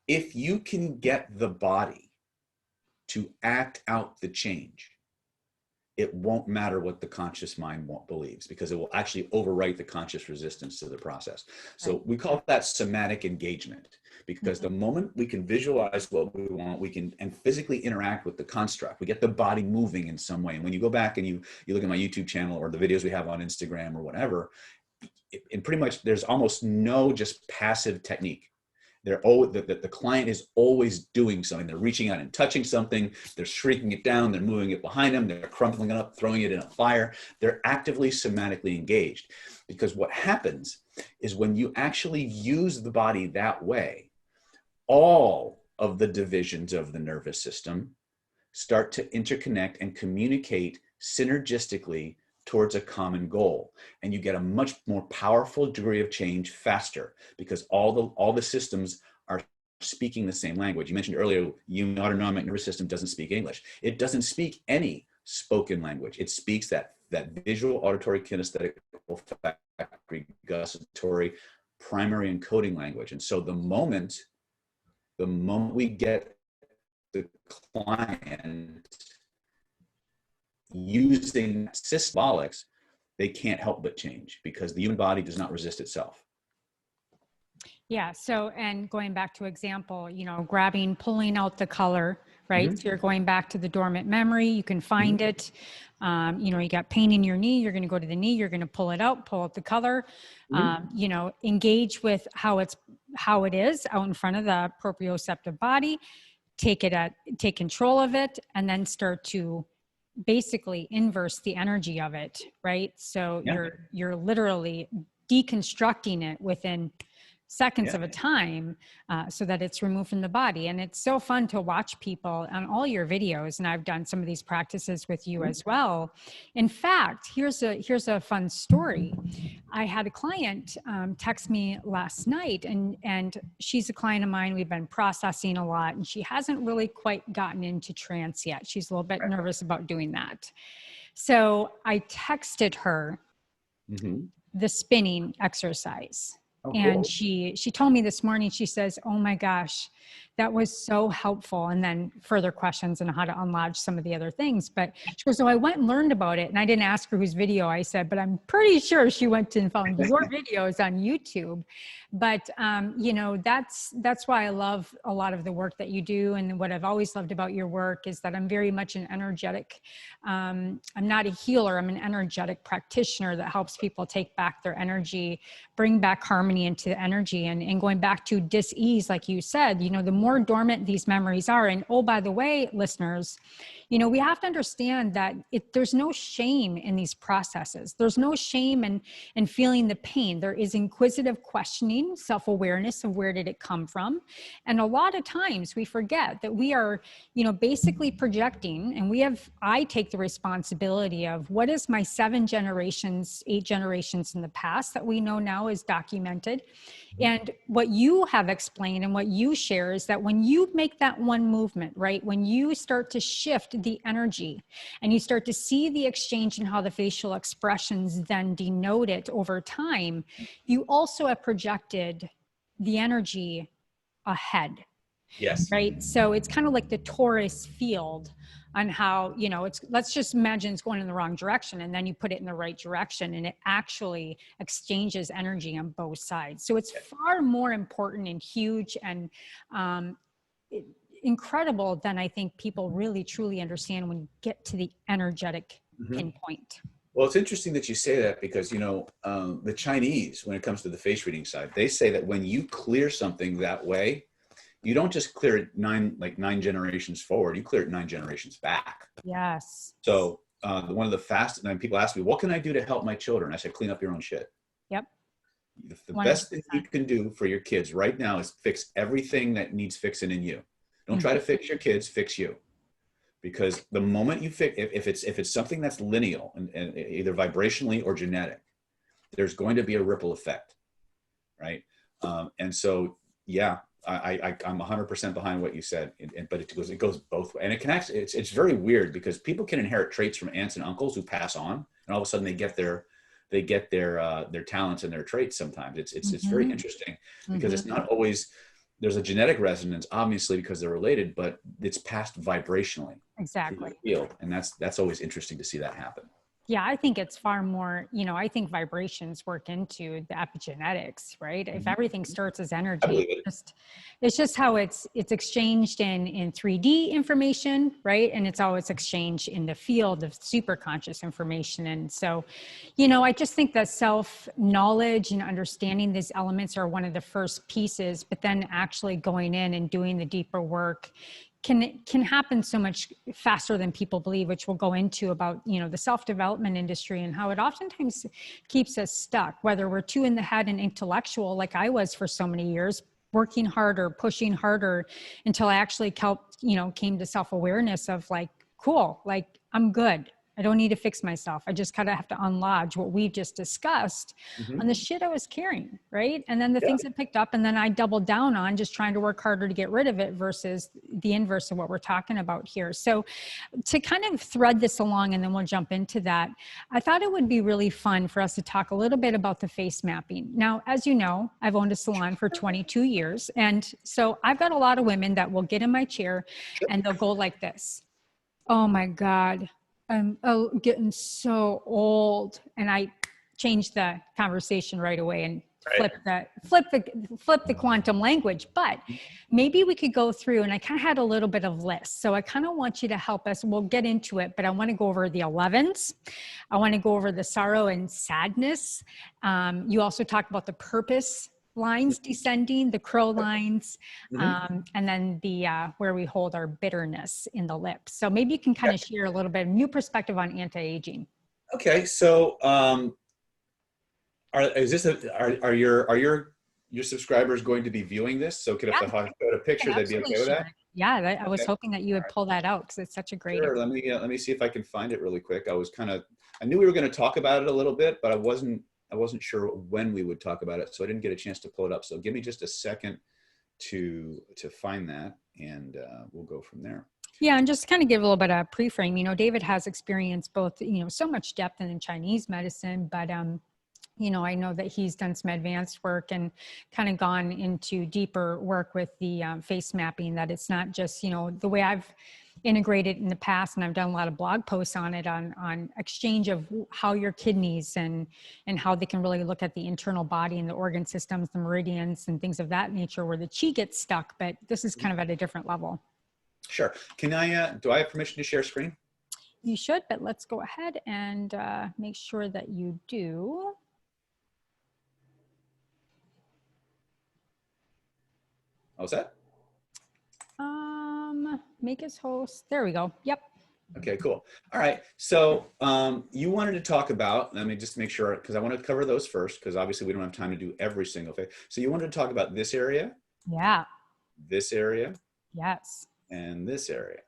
If you can get the body to act out the change, it won't matter what the conscious mind believes, because it will actually overwrite the conscious resistance to the process. So Right. we call that somatic engagement, because Mhm. the moment we can visualize what we want, we can and physically interact with the construct. We get the body moving in some way. And when you go back and you look at my YouTube channel or the videos we have on Instagram or whatever, and pretty much there's almost no just passive technique. The client is always doing something. They're reaching out and touching something. They're shrinking it down. They're moving it behind them. They're crumpling it up, throwing it in a fire. They're actively somatically engaged, because what happens is when you actually use the body that way, all of the divisions of the nervous system start to interconnect and communicate synergistically towards a common goal, and you get a much more powerful degree of change faster, because all the systems are speaking the same language. You mentioned earlier, your autonomic nervous system doesn't speak English. It doesn't speak any spoken language. It speaks that visual, auditory, kinesthetic, olfactory, gustatory, primary encoding language. And so the moment we get the client using symbolics, they can't help but change, because the human body does not resist itself. Yeah. So, and going back to example, you know, pulling out the color, right? Mm-hmm. So you're going back to the dormant memory. You can find Mm-hmm. it. You know, you got pain in your knee. You're going to go to the knee. You're going to pull out the color. Mm-hmm. You know, engage with how it is out in front of the proprioceptive body. Take control of it, and then start to basically inverse the energy of it, right? So Yeah. you're literally deconstructing it within seconds Yeah. of a time, so that it's removed from the body. And it's so fun to watch people on all your videos. And I've done some of these practices with you as well. In fact, here's a fun story. I had a client text me last night, and she's a client of mine. We've been processing a lot, and she hasn't really quite gotten into trance yet. She's a little bit nervous about doing that. So I texted her Mm-hmm. the spinning exercise. Oh, And cool. she told me this morning, she says, oh my gosh, that was so helpful. And then further questions on how to unlodge some of the other things. But she goes, so I went and learned about it. And I didn't ask her whose video I said, but I'm pretty sure she went and found your videos on YouTube. But, you know, that's why I love a lot of the work that you do. And what I've always loved about your work is that I'm very much an energetic, I'm not a healer, I'm an energetic practitioner that helps people take back their energy, bring back harmony into the energy. And going back to dis-ease, like you said, you know, the more dormant these memories are. And oh, by the way, listeners, you know, we have to understand that there's no shame in these processes. There's no shame in feeling the pain. There is inquisitive questioning, self-awareness of where did it come from. And a lot of times we forget that we are, you know, basically projecting, and I take the responsibility of what is my 7 generations, 8 generations in the past that we know now is documented. And what you have explained and what you share is that when you make that one movement, right, when you start to shift the energy and you start to see the exchange and how the facial expressions then denote it over time, you also have projected the energy ahead. Yes. Right. So it's kind of like the torus field on how, you know, let's just imagine it's going in the wrong direction, and then you put it in the right direction, and it actually exchanges energy on both sides. So it's far more important and huge and incredible than I think people really truly understand when you get to the energetic pinpoint. Well, it's interesting that you say that, because, you know, the Chinese, when it comes to the face reading side, they say that when you clear something that way, you don't just clear it 9 generations forward, you clear it 9 generations back. Yes. So one of the fastest, and people ask me, what can I do to help my children? I said, clean up your own shit. Yep. The best thing you can do for your kids right now is fix everything that needs fixing in you. Don't try to fix your kids, fix you. Because the moment you fix, if it's something that's lineal and either vibrationally or genetic, there's going to be a ripple effect, right? And so, yeah, I'm 100% behind what you said, but it goes both ways, and it can actually, it's very weird, because people can inherit traits from aunts and uncles who pass on, and all of a sudden they get their talents and their traits. Sometimes it's very interesting, because it's not always, there's a genetic resonance, obviously, because they're related, but it's passed vibrationally. Exactly. Through the field, and that's always interesting to see that happen. Yeah, I think it's far more, you know, I think vibrations work into the epigenetics, right? If everything starts as energy, it's just how it's exchanged in 3D information, right? And it's always exchanged in the field of superconscious information. And so, you know, I just think that self-knowledge and understanding these elements are one of the first pieces, but then actually going in and doing the deeper work can happen so much faster than people believe, which we'll go into about, you know, the self-development industry and how it oftentimes keeps us stuck, whether we're too in the head and intellectual, like I was for so many years, working harder, pushing harder, until I actually came to self-awareness of like, cool, like I'm good. I don't need to fix myself. I just kind of have to unlodge what we just discussed on the shit I was carrying, right? And then the things I picked up, and then I doubled down on just trying to work harder to get rid of it versus the inverse of what we're talking about here. So to kind of thread this along, and then we'll jump into that, I thought it would be really fun for us to talk a little bit about the face mapping. Now, as you know, I've owned a salon for 22 years. And so I've got a lot of women that will get in my chair and they'll go like this. Oh my God, I'm getting so old. And I changed the conversation right away and flip the quantum language. But maybe we could go through, and I kind of had a little bit of list. So I kind of want you to help us. We'll get into it, but I want to go over the 11s. I want to go over the sorrow and sadness. You also talked about the purpose lines descending, the crow lines, and then the where we hold our bitterness in the lips. So maybe you can kind of share a little bit of new perspective on anti-aging. Okay, so are your subscribers going to be viewing this? So if I put a picture, they'd be okay with that? Yeah, I was hoping that you would pull that out because it's such a great. Sure. Let me see if I can find it really quick. I knew we were going to talk about it a little bit, but I wasn't sure when we would talk about it, so I didn't get a chance to pull it up. So give me just a second to find that, and we'll go from there. Yeah, and just kind of give a little bit of pre-frame. You know, David has experienced both, so much depth in Chinese medicine, but I know that he's done some advanced work and kind of gone into deeper work with the face mapping, that it's not just, the way I've integrated in the past, and I've done a lot of blog posts on it, on exchange of how your kidneys and how they can really look at the internal body and the organ systems, the meridians and things of that nature, where the chi gets stuck, but this is kind of at a different level. Sure. Can I, do I have permission to share screen? You should, but let's go ahead and make sure that you do. How's that? Make us host. There we go. Yep. Okay, cool. All right. So you wanted to talk about, let me just make sure, because I want to cover those first, because obviously we don't have time to do every single thing. So you wanted to talk about this area? Yeah. This area? Yes. And this area?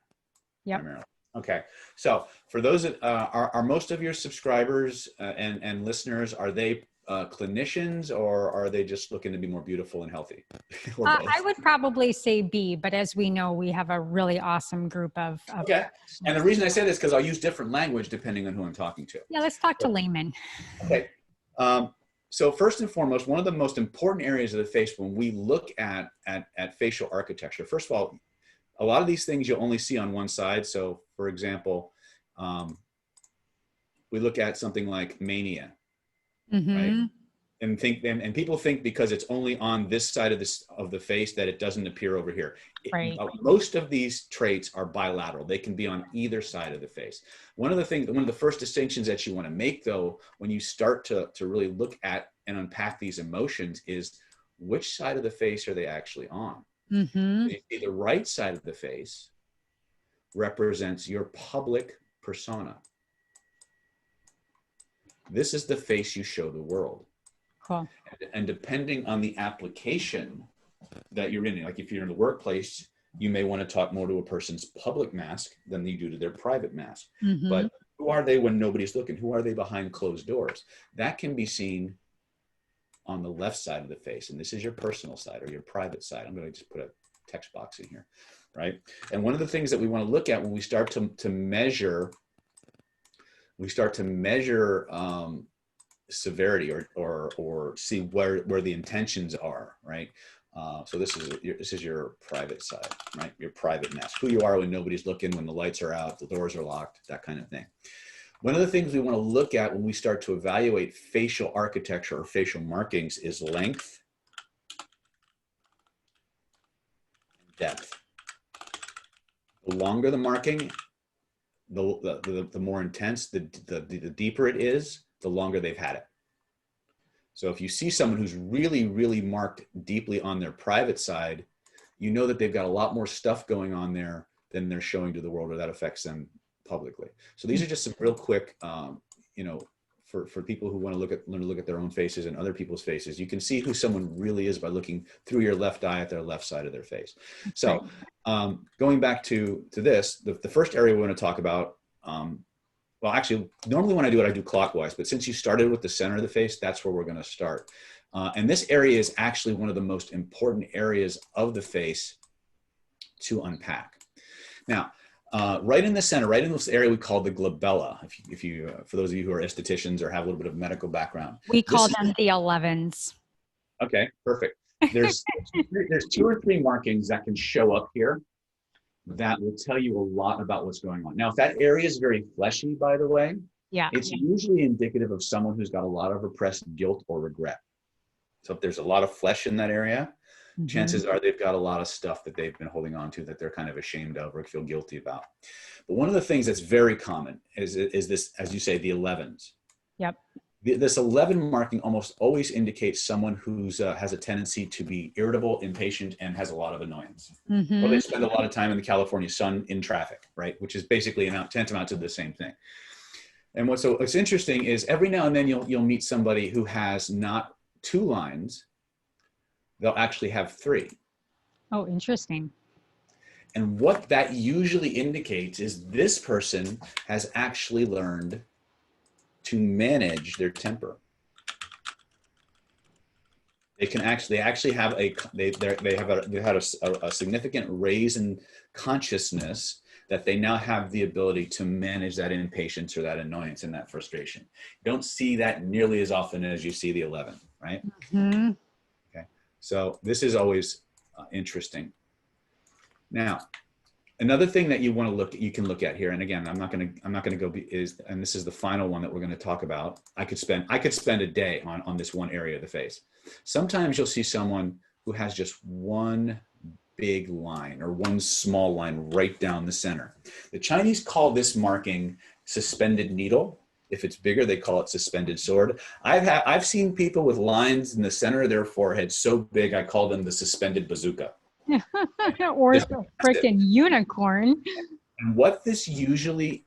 Yep. Primarily. Okay. So for those that are most of your subscribers and listeners, are they clinicians, or are they just looking to be more beautiful and healthy? I would probably say B, but as we know, we have a really awesome group of okay. And the reason I say this is because I'll use different language depending on who I'm talking to. Yeah, let's talk to laymen. Okay. So first and foremost, one of the most important areas of the face when we look at facial architecture, first of all, a lot of these things you'll only see on one side. So for example, we look at something like mania. Right? And people think because it's only on this side of the face that it doesn't appear over here. Right. Most of these traits are bilateral. They can be on either side of the face. One of the first distinctions that you want to make, though, when you start to really look at and unpack these emotions, is which side of the face are they actually on? You see, the right side of the face represents your public persona. This is the face you show the world. Cool. And depending on the application that you're in, like if you're in the workplace, you may want to talk more to a person's public mask than you do to their private mask. But who are they when nobody's looking? Who are they behind closed doors? That can be seen on the left side of the face. And this is your personal side or your private side. I'm going to just put a text box in here, right? And one of the things that we want to look at when we start to measure severity or see where the intentions are, right? So this is your private side, right? Your private mask, who you are when nobody's looking, when the lights are out, the doors are locked, that kind of thing. One of the things we want to look at when we start to evaluate facial architecture or facial markings is length, depth. The longer the marking, the more intense, the deeper it is, the longer they've had it. So if you see someone who's really, really marked deeply on their private side, you know that they've got a lot more stuff going on there than they're showing to the world, or that affects them publicly. So these are just some real quick, for people who want to learn to look at their own faces and other people's faces. You can see who someone really is by looking through your left eye at their left side of their face. So going back to this, the first area we want to talk about, well, actually, normally when I do it, I do clockwise, but since you started with the center of the face, that's where we're going to start. And this area is actually one of the most important areas of the face to unpack. Now, right in the center, right in this area we call the glabella, if you for those of you who are estheticians or have a little bit of medical background. We call them the 11s. Okay, perfect. There's 2 or 3 markings that can show up here that will tell you a lot about what's going on. Now, if that area is very fleshy, by the way, it's usually indicative of someone who's got a lot of repressed guilt or regret. So if there's a lot of flesh in that area, chances are they've got a lot of stuff that they've been holding on to that they're kind of ashamed of or feel guilty about. But one of the things that's very common is this, as you say, the 11s. Yep. This 11 marking almost always indicates someone who's has a tendency to be irritable, impatient, and has a lot of annoyance. Or they spend a lot of time in the California sun in traffic, right? Which is basically tantamount to the same thing. And what's interesting is every now and then you'll meet somebody who has not 2 lines, they'll actually have 3. Oh, interesting. And what that usually indicates is this person has actually learned to manage their temper. They actually have they've had a significant raise in consciousness that they now have the ability to manage that impatience or that annoyance and that frustration. You don't see that nearly as often as you see the 11, right? Okay, so this is always interesting. Now, another thing that you can look at here, and again, I'm not going to go and this is the final one that we're going to talk about. I could spend a day on this one area of the face. Sometimes you'll see someone who has just one big line or one small line right down the center. The Chinese call this marking suspended needle. If it's bigger, they call it suspended sword. I've seen people with lines in the center of their forehead so big, I call them the suspended bazooka. Or the freaking unicorn. And what this usually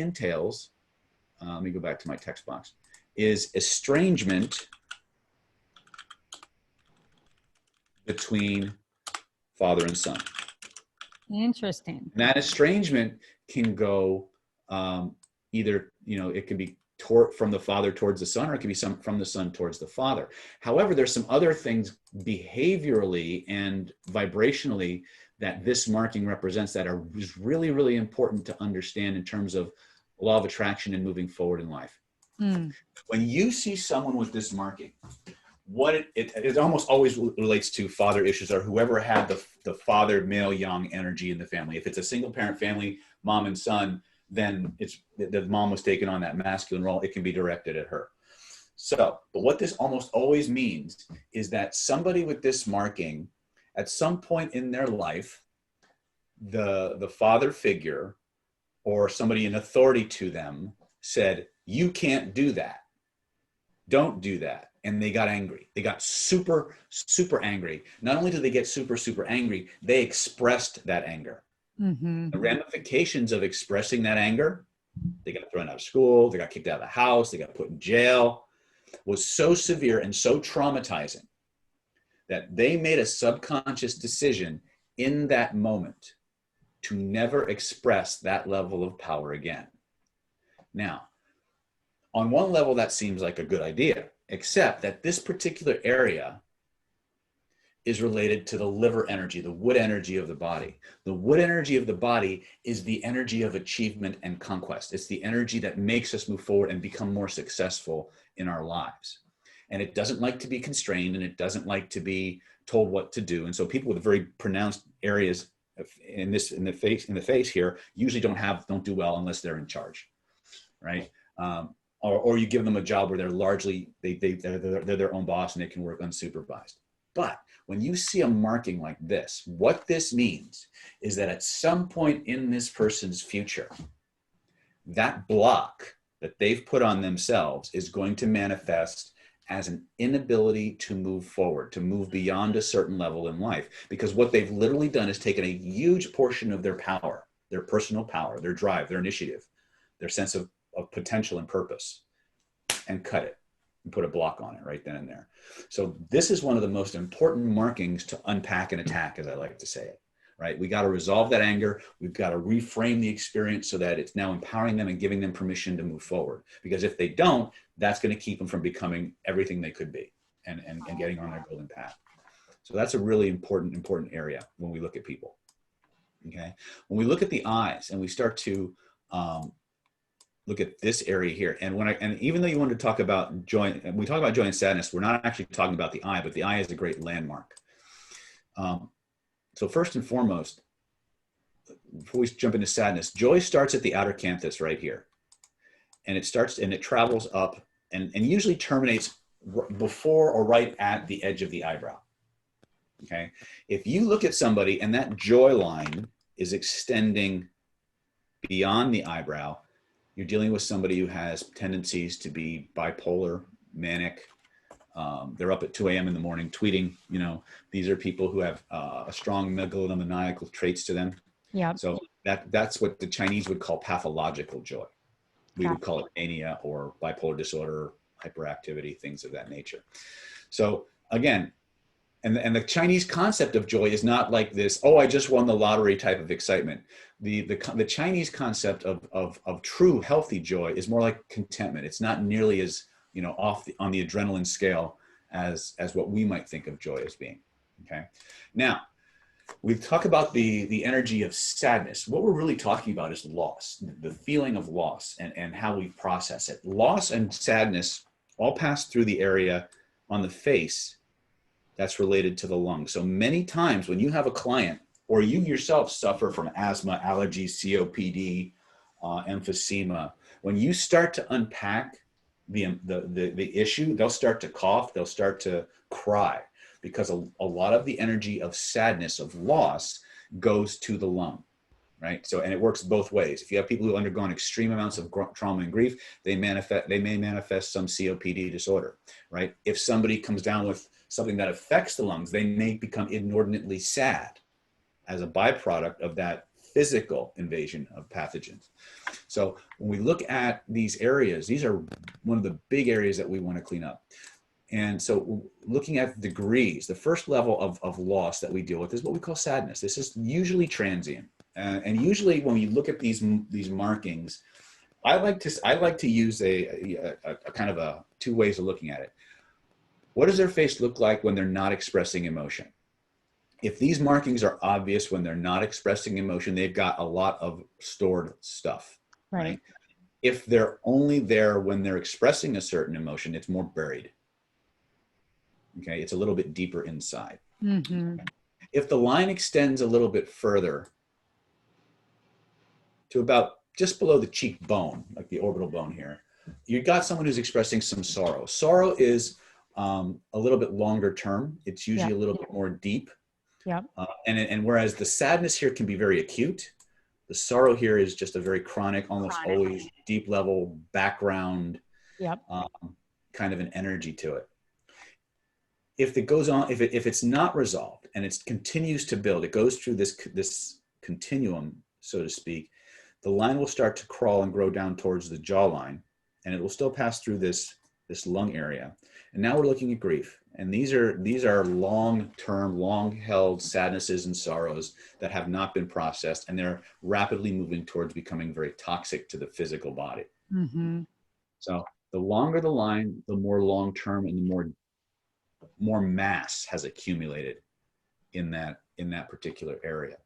entails, let me go back to my text box, is estrangement between father and son. Interesting. And that estrangement can go either, it can be from the father towards the son, or it can be from the son towards the father. However, there's some other things behaviorally and vibrationally that this marking represents that is really, really important to understand in terms of law of attraction and moving forward in life. When you see someone with this marking, what it almost always relates to father issues or whoever had the father male yang energy in the family. If it's a single parent family, mom and son, then the mom was taking on that masculine role. It can be directed at her. So, but what this almost always means is that somebody with this marking, at some point in their life, the father figure or somebody in authority to them said, "You can't do that. Don't do that." And they got angry. They got super, super angry. Not only did they get super, super angry, they expressed that anger. The ramifications of expressing that anger, they got thrown out of school, they got kicked out of the house, they got put in jail, was so severe and so traumatizing that they made a subconscious decision in that moment to never express that level of power again. Now, on one level, that seems like a good idea, except that this particular area is related to the liver energy, the wood energy of the body. The wood energy of the body is the energy of achievement and conquest. It's the energy that makes us move forward and become more successful in our lives. And it doesn't like to be constrained, and it doesn't like to be told what to do. And so people with very pronounced areas in the face here usually don't do well unless they're in charge, right? Or you give them a job where they're largely they're their own boss and they can work unsupervised. But when you see a marking like this, what this means is that at some point in this person's future, that block that they've put on themselves is going to manifest as an inability to move forward, to move beyond a certain level in life. Because what they've literally done is taken a huge portion of their power, their personal power, their drive, their initiative, their sense of potential and purpose, and cut it and put a block on it right then and there. So this is one of the most important markings to unpack and attack, as I like to say it. right? We got to resolve that anger. We've got to reframe the experience so that it's now empowering them and giving them permission to move forward. Because if they don't, that's going to keep them from becoming everything they could be and getting on their golden path. So that's a really important area when we look at people. Okay. When we look at the eyes and we start to look at this area here, and even though you want to talk about joy, we talk about joy and sadness, we're not actually talking about the eye, but the eye is a great landmark. So first and foremost, before we jump into sadness, joy starts at the outer canthus right here, and it travels up and usually terminates before or right at the edge of the eyebrow. Okay, if you look at somebody and that joy line is extending beyond the eyebrow, you're dealing with somebody who has tendencies to be bipolar, manic. They're up at 2 a.m. in the morning tweeting. You know, these are people who have a strong megalomaniacal traits to them. Yeah. So that's what the Chinese would call pathological joy. We would call it mania or bipolar disorder, hyperactivity, things of that nature. So again, and the Chinese concept of joy is not like this, oh, I just won the lottery type of excitement. The Chinese concept of true healthy joy is more like contentment. It's not nearly as, you know, on the adrenaline scale as what we might think of joy as being. Okay. Now, we talk about the energy of sadness. What we're really talking about is loss, the feeling of loss and how we process it. Loss and sadness all pass through the area on the face that's related to the lungs. So many times when you have a client or you yourself suffer from asthma, allergies, COPD, emphysema, when you start to unpack the issue, they'll start to cough, they'll start to cry, because a lot of the energy of sadness, of loss, goes to the lung, right? So, and it works both ways. If you have people who have undergone extreme amounts of trauma and grief, they may manifest some COPD disorder, right? If somebody comes down with something that affects the lungs, they may become inordinately sad as a byproduct of that physical invasion of pathogens. So when we look at these areas, these are one of the big areas that we want to clean up. And so looking at degrees, the first level of loss that we deal with is what we call sadness. This is usually transient. And usually when we look at these markings, I like to use a kind of a two ways of looking at it. What does their face look like when they're not expressing emotion? If these markings are obvious when they're not expressing emotion, they've got a lot of stored stuff, right? If they're only there when they're expressing a certain emotion, it's more buried. Okay, it's a little bit deeper inside. Mm-hmm. If the line extends a little bit further to about just below the cheekbone, like the orbital bone here, you've got someone who's expressing some sorrow. Sorrow is a little bit longer term. It's usually a little bit more deep. Yeah. And whereas the sadness here can be very acute, the sorrow here is just a very chronic, almost always deep level background kind of an energy to it. If it goes on, if it's not resolved and it continues to build, it goes through this continuum, so to speak, the line will start to crawl and grow down towards the jawline, and it will still pass through this lung area. And now we're looking at grief. And these are long-term, long-held sadnesses and sorrows that have not been processed, and they're rapidly moving towards becoming very toxic to the physical body. Mm-hmm. So the longer the line, the more long-term and the more mass has accumulated in that particular area.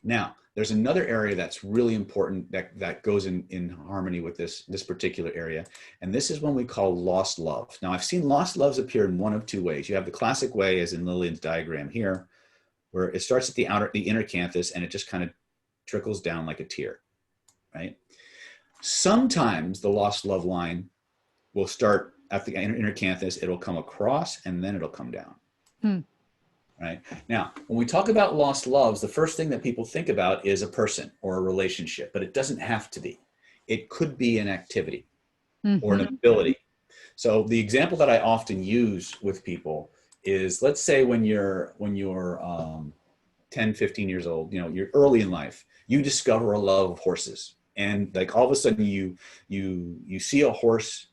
Now, there's another area that's really important that goes in harmony with this particular area, and this is one we call lost love. Now, I've seen lost loves appear in one of two ways. You have the classic way, as in Lillian's diagram here, where it starts at the inner canthus and it just kind of trickles down like a tear, right? Sometimes the lost love line will start at the inner canthus, it'll come across, and then it'll come down. Right? Now, when we talk about lost loves, the first thing that people think about is a person or a relationship, but it doesn't have to be. It could be an activity or an ability. So the example that I often use with people is, let's say when you're 10, 15 years old, you're early in life, you discover a love of horses. And like all of a sudden you see a horse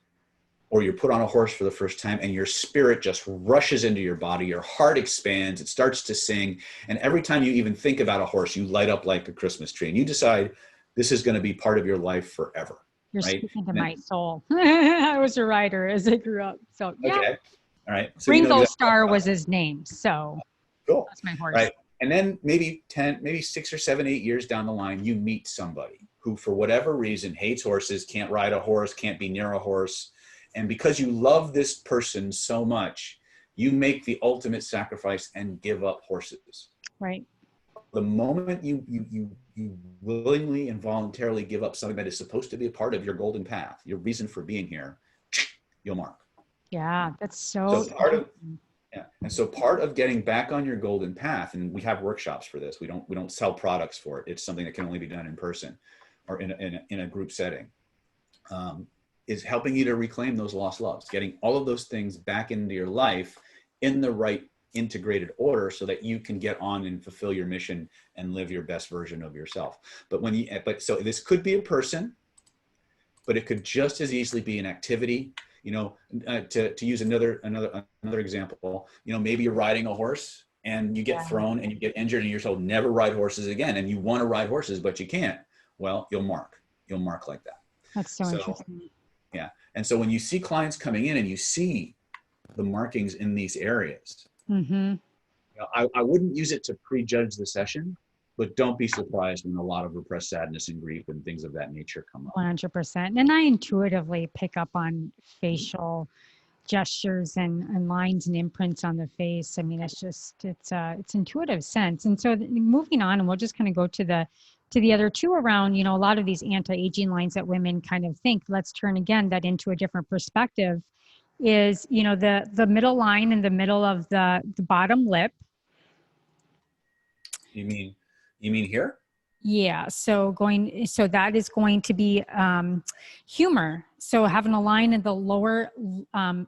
or you're put on a horse for the first time and your spirit just rushes into your body, your heart expands, it starts to sing. And every time you even think about a horse, you light up like a Christmas tree and you decide this is going to be part of your life forever. You're Right? speaking to my soul. I was a rider as I grew up. So yeah. Okay. All right. So Ringo exactly Starr was his name. So cool. that's my horse. Right. And then maybe 6 or 7, 8 years down the line, you meet somebody who, for whatever reason, hates horses, can't ride a horse, can't be near a horse. And because you love this person so much, you make the ultimate sacrifice and give up horses. Right. The moment you willingly and voluntarily give up something that is supposed to be a part of your golden path, your reason for being here, you'll mark. Yeah, that's so and so part of getting back on your golden path, and we have workshops for this. We don't sell products for it. It's something that can only be done in person or in a group setting. Is helping you to reclaim those lost loves, getting all of those things back into your life in the right integrated order so that you can get on and fulfill your mission and live your best version of yourself. So this could be a person, but it could just as easily be an activity. You know, to use another example, you know, maybe you're riding a horse and you get thrown and you get injured and you're told never ride horses again, and you want to ride horses but you can't. Well, you'll mark like that. That's so interesting. Yeah. And so when you see clients coming in and you see the markings in these areas, you know, I wouldn't use it to prejudge the session, but don't be surprised when a lot of repressed sadness and grief and things of that nature come up. 100%. And I intuitively pick up on facial gestures and lines and imprints on the face. I mean, it's intuitive sense. And so moving on, and we'll just kind of go to the other two around, you know, a lot of these anti-aging lines that women kind of think, let's turn again that into a different perspective, is, you know, the middle line in the middle of the bottom lip. You mean here? Yeah. So that is going to be humor. So having a line in the lower,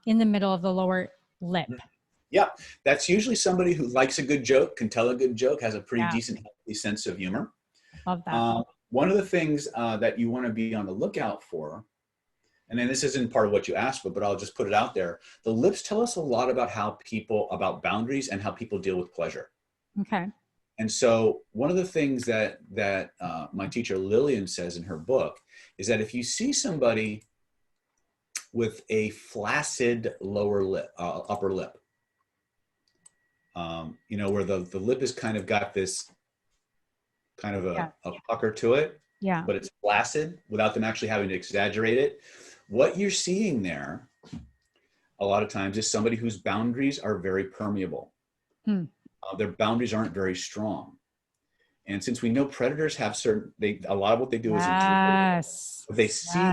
in the middle of the lower lip. Yeah. That's usually somebody who likes a good joke, can tell a good joke, has a pretty decent, healthy sense of humor. Love that. One of the things that you want to be on the lookout for, and then this isn't part of what you asked for, but I'll just put it out there. The lips tell us a lot about boundaries and how people deal with pleasure. Okay. And so one of the things that my teacher Lillian says in her book is that if you see somebody with a flaccid lower lip, upper lip, you know, where the lip has kind of got this kind of a pucker to it, but it's flaccid without them actually having to exaggerate it. What you're seeing there a lot of times is somebody whose boundaries are very permeable. Their boundaries aren't very strong. And since we know predators have a lot of what they do is if they see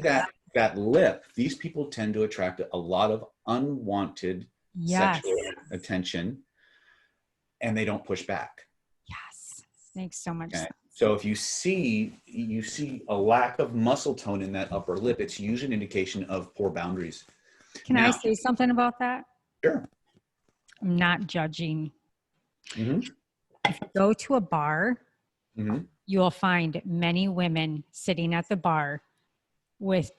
that lip, these people tend to attract a lot of unwanted sexual attention, and they don't push back. Yes. Makes so much sense. So if you see a lack of muscle tone in that upper lip, it's usually an indication of poor boundaries. Can I say something about that? Sure. I'm not judging. If you go to a bar, you will find many women sitting at the bar with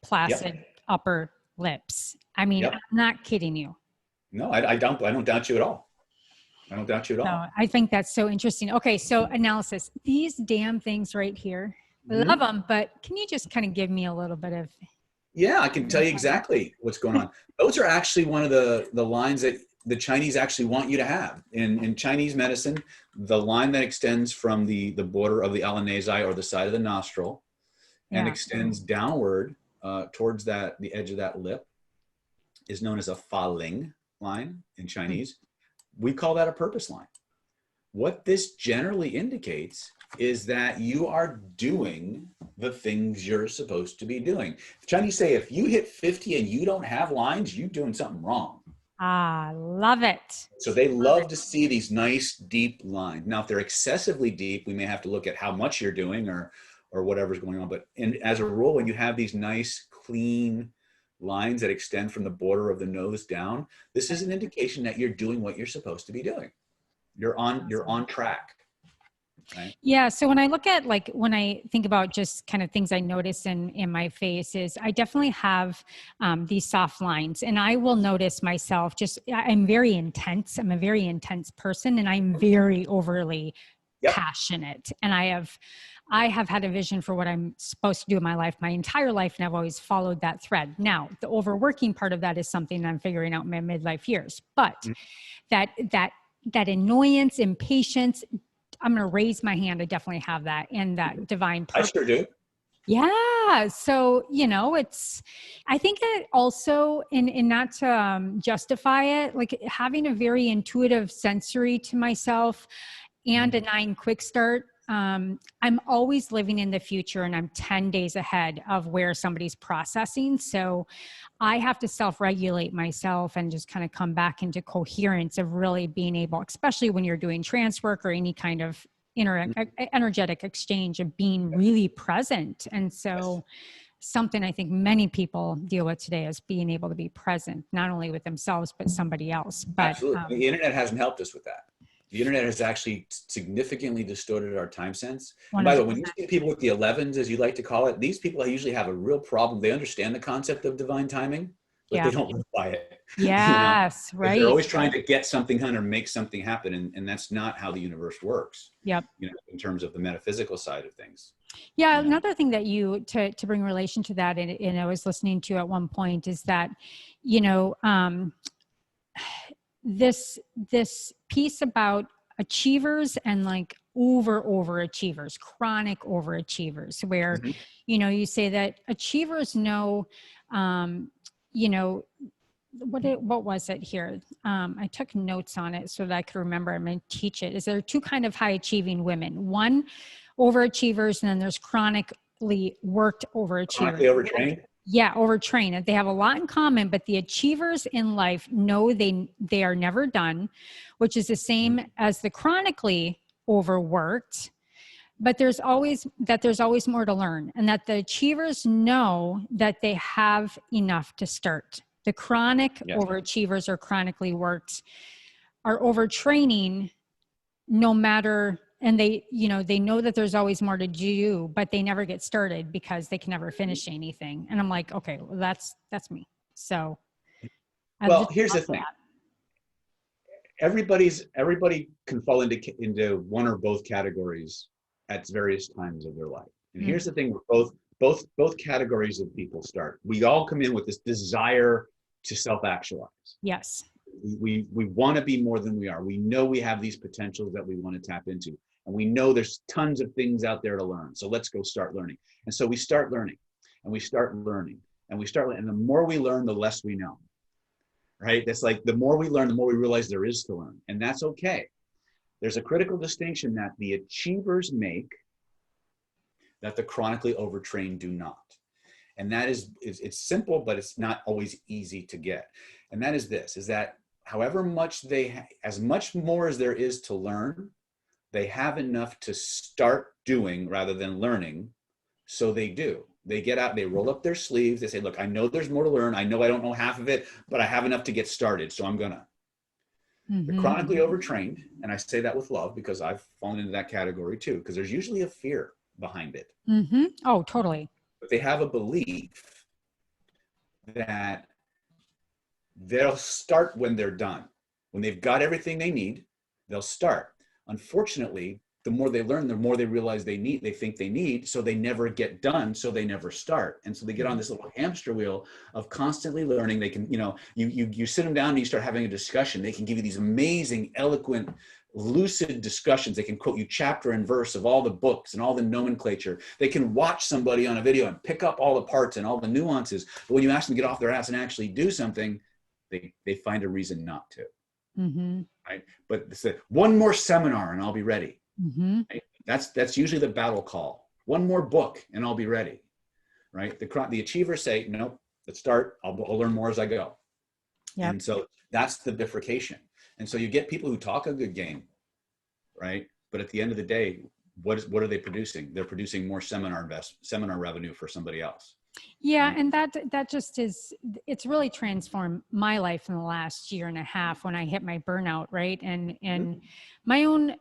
placid upper lips. I mean, I'm not kidding you. No, I don't doubt you at all. I don't doubt you at all. No, I think that's so interesting. Okay, so analysis. These damn things right here, I love them, but can you just kind of give me a little bit of... Yeah, I can tell you exactly what's going on. Those are actually one of the lines that the Chinese actually want you to have. In Chinese medicine, the line that extends from the border of the alanasi or the side of the nostril and extends downward towards the edge of that lip is known as a fa ling line in Chinese. We call that a purpose line. What this generally indicates is that you are doing the things you're supposed to be doing. The Chinese say if you hit 50 and you don't have lines, you're doing something wrong. Ah, love it. So they love to see these nice deep lines. Now, if they're excessively deep, we may have to look at how much you're doing or whatever's going on. But as a rule, when you have these nice, clean lines that extend from the border of the nose down, this is an indication that you're doing what you're supposed to be doing. You're on track. right? Yeah. So when I look at, like, when I think about just kind of things I notice in my face is I definitely have these soft lines, and I will notice myself I'm very intense. I'm a very intense person, and I'm very overly Yep. passionate. And I have had a vision for what I'm supposed to do in my life, my entire life. And I've always followed that thread. Now, the overworking part of that is something I'm figuring out in my midlife years, but that, that annoyance, impatience, I'm going to raise my hand. I definitely have that, and that divine I purpose. sure do. Yeah. So, I think it also, in not to justify it, like having a very intuitive sensory to myself and a 9 quick start. I'm always living in the future, and I'm 10 days ahead of where somebody's processing. So I have to self-regulate myself and just kind of come back into coherence of really being able, especially when you're doing trance work or any kind of energetic exchange, of being really present. And so something I think many people deal with today is being able to be present, not only with themselves, but somebody else. But Absolutely. The internet hasn't helped us with that. The internet has actually significantly distorted our time sense. And by the way, when you 100%. see people with the 11s, as you like to call it, these people usually have a real problem. They understand the concept of divine timing, but Yeah. they don't live by it. Yes. They're Right. always trying to get something done or make something happen. And that's not how the universe works, Yep. in terms of the metaphysical side of things. Yeah. Another thing that to bring relation to that, and I was listening to at one point, is that, this piece about achievers and like overachievers, chronic overachievers, where, Mhm. you say that achievers know, you know, what was it here? I took notes on it so that I could remember. I'm going to teach it. Is there two kind of high achieving women? One, overachievers, and then there's chronically worked overachievers. Chronically overtrained? Yeah, overtrained. They have a lot in common, but the achievers in life know they are never done, which is the same as the chronically overworked. But there's always more to learn, and that the achievers know that they have enough to start. The chronic overachievers or chronically worked are overtraining no matter, and they know that there's always more to do, but they never get started because they can never finish anything. And I'm like, okay, well, that's me. So I Well, just here's the love thing. that. Everybody can fall into one or both categories at various times of their life. And here's the thing: where both categories of people start. We all come in with this desire to self-actualize. Yes. We want to be more than we are. We know we have these potentials that we want to tap into, and we know there's tons of things out there to learn. So let's go start learning. And so we start learning, and we start learning, and we start learning. And the more we learn, the less we know. Right? That's like the more we learn, the more we realize there is to learn, and that's okay. There's a critical distinction that the achievers make that the chronically overtrained do not. And that is it's simple, but it's not always easy to get. And that is this, is that however much as much more as there is to learn, they have enough to start doing rather than learning. So they do. They get out, they roll up their sleeves. They say, look, I know there's more to learn. I know I don't know half of it, but I have enough to get started. So I'm gonna. The chronically overtrained, and I say that with love because I've fallen into that category too, because there's usually a fear behind it. Oh, totally. But they have a belief that they'll start when they're done. When they've got everything they need, they'll start. Unfortunately, the more they learn, the more they realize they think they need, so they never get done, so they never start. And so they get on this little hamster wheel of constantly learning. They can, you sit them down and you start having a discussion. They can give you these amazing, eloquent, lucid discussions. They can quote you chapter and verse of all the books and all the nomenclature. They can watch somebody on a video and pick up all the parts and all the nuances. But when you ask them to get off their ass and actually do something, they find a reason not to. Right? But it's one more seminar and I'll be ready. Right? That's usually the battle call. One more book and I'll be ready. Right? The achievers say, nope, let's start. I'll learn more as I go. Yep. And so that's the bifurcation. And so you get people who talk a good game, right? But at the end of the day, what are they producing? They're producing more seminar revenue for somebody else. Yeah. And that just it's really transformed my life in the last year and a half when I hit my burnout, right? And my own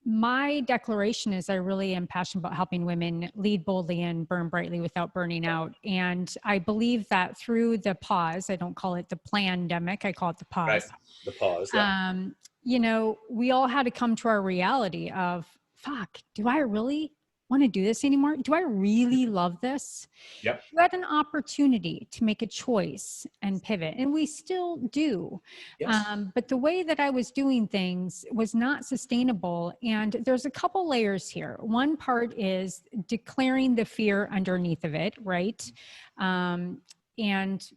my declaration is I really am passionate about helping women lead boldly and burn brightly without burning out. And I believe that through the pause, I don't call it the plandemic, I call it the Right. pause. The pause. Yeah. You know, we all had to come to our reality of, fuck, do I really want to do this anymore? Do I really love this? Yep. You had an opportunity to make a choice and pivot, and we still do. Yes. But the way that I was doing things was not sustainable. And there's a couple layers here. One part is declaring the fear underneath of it, right? And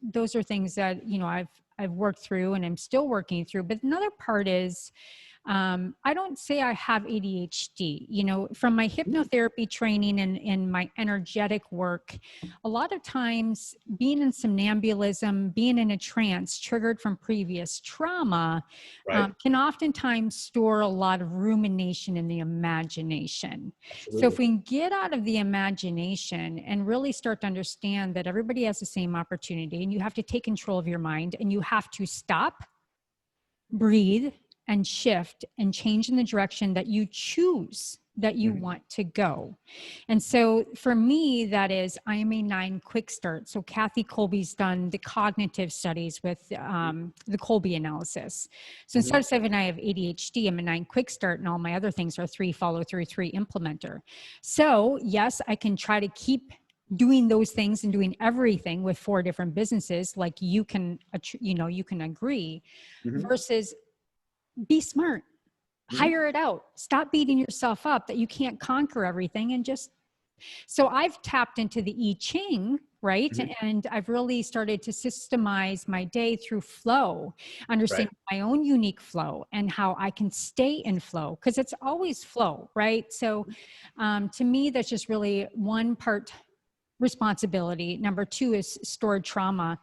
those are things that, you know, I've worked through and I'm still working through. But another part is, I don't say I have ADHD, you know, from my hypnotherapy training and my energetic work, a lot of times being in somnambulism, being in a trance triggered from previous trauma, Right. can oftentimes store a lot of rumination in the imagination. Absolutely. So if we can get out of the imagination and really start to understand that everybody has the same opportunity and you have to take control of your mind and you have to stop, breathe, and shift and change in the direction that you choose that you want to go. And so for me, that is, I am a 9 quick start. So Kathy Kolbe's done the cognitive studies with the Kolbe analysis. So instead of saying I have ADHD, I'm a 9 quick start and all my other things are 3 follow through, 3 implementer. So yes, I can try to keep doing those things and doing everything with 4 different businesses, like you can, you know, you can agree, versus be smart, hire it out, stop beating yourself up that you can't conquer everything. And just, so I've tapped into the I Ching, right? And I've really started to systemize my day through flow, understanding my own unique flow and how I can stay in flow, because it's always flow, right? So to me, that's just really one part responsibility. Number 2 is stored trauma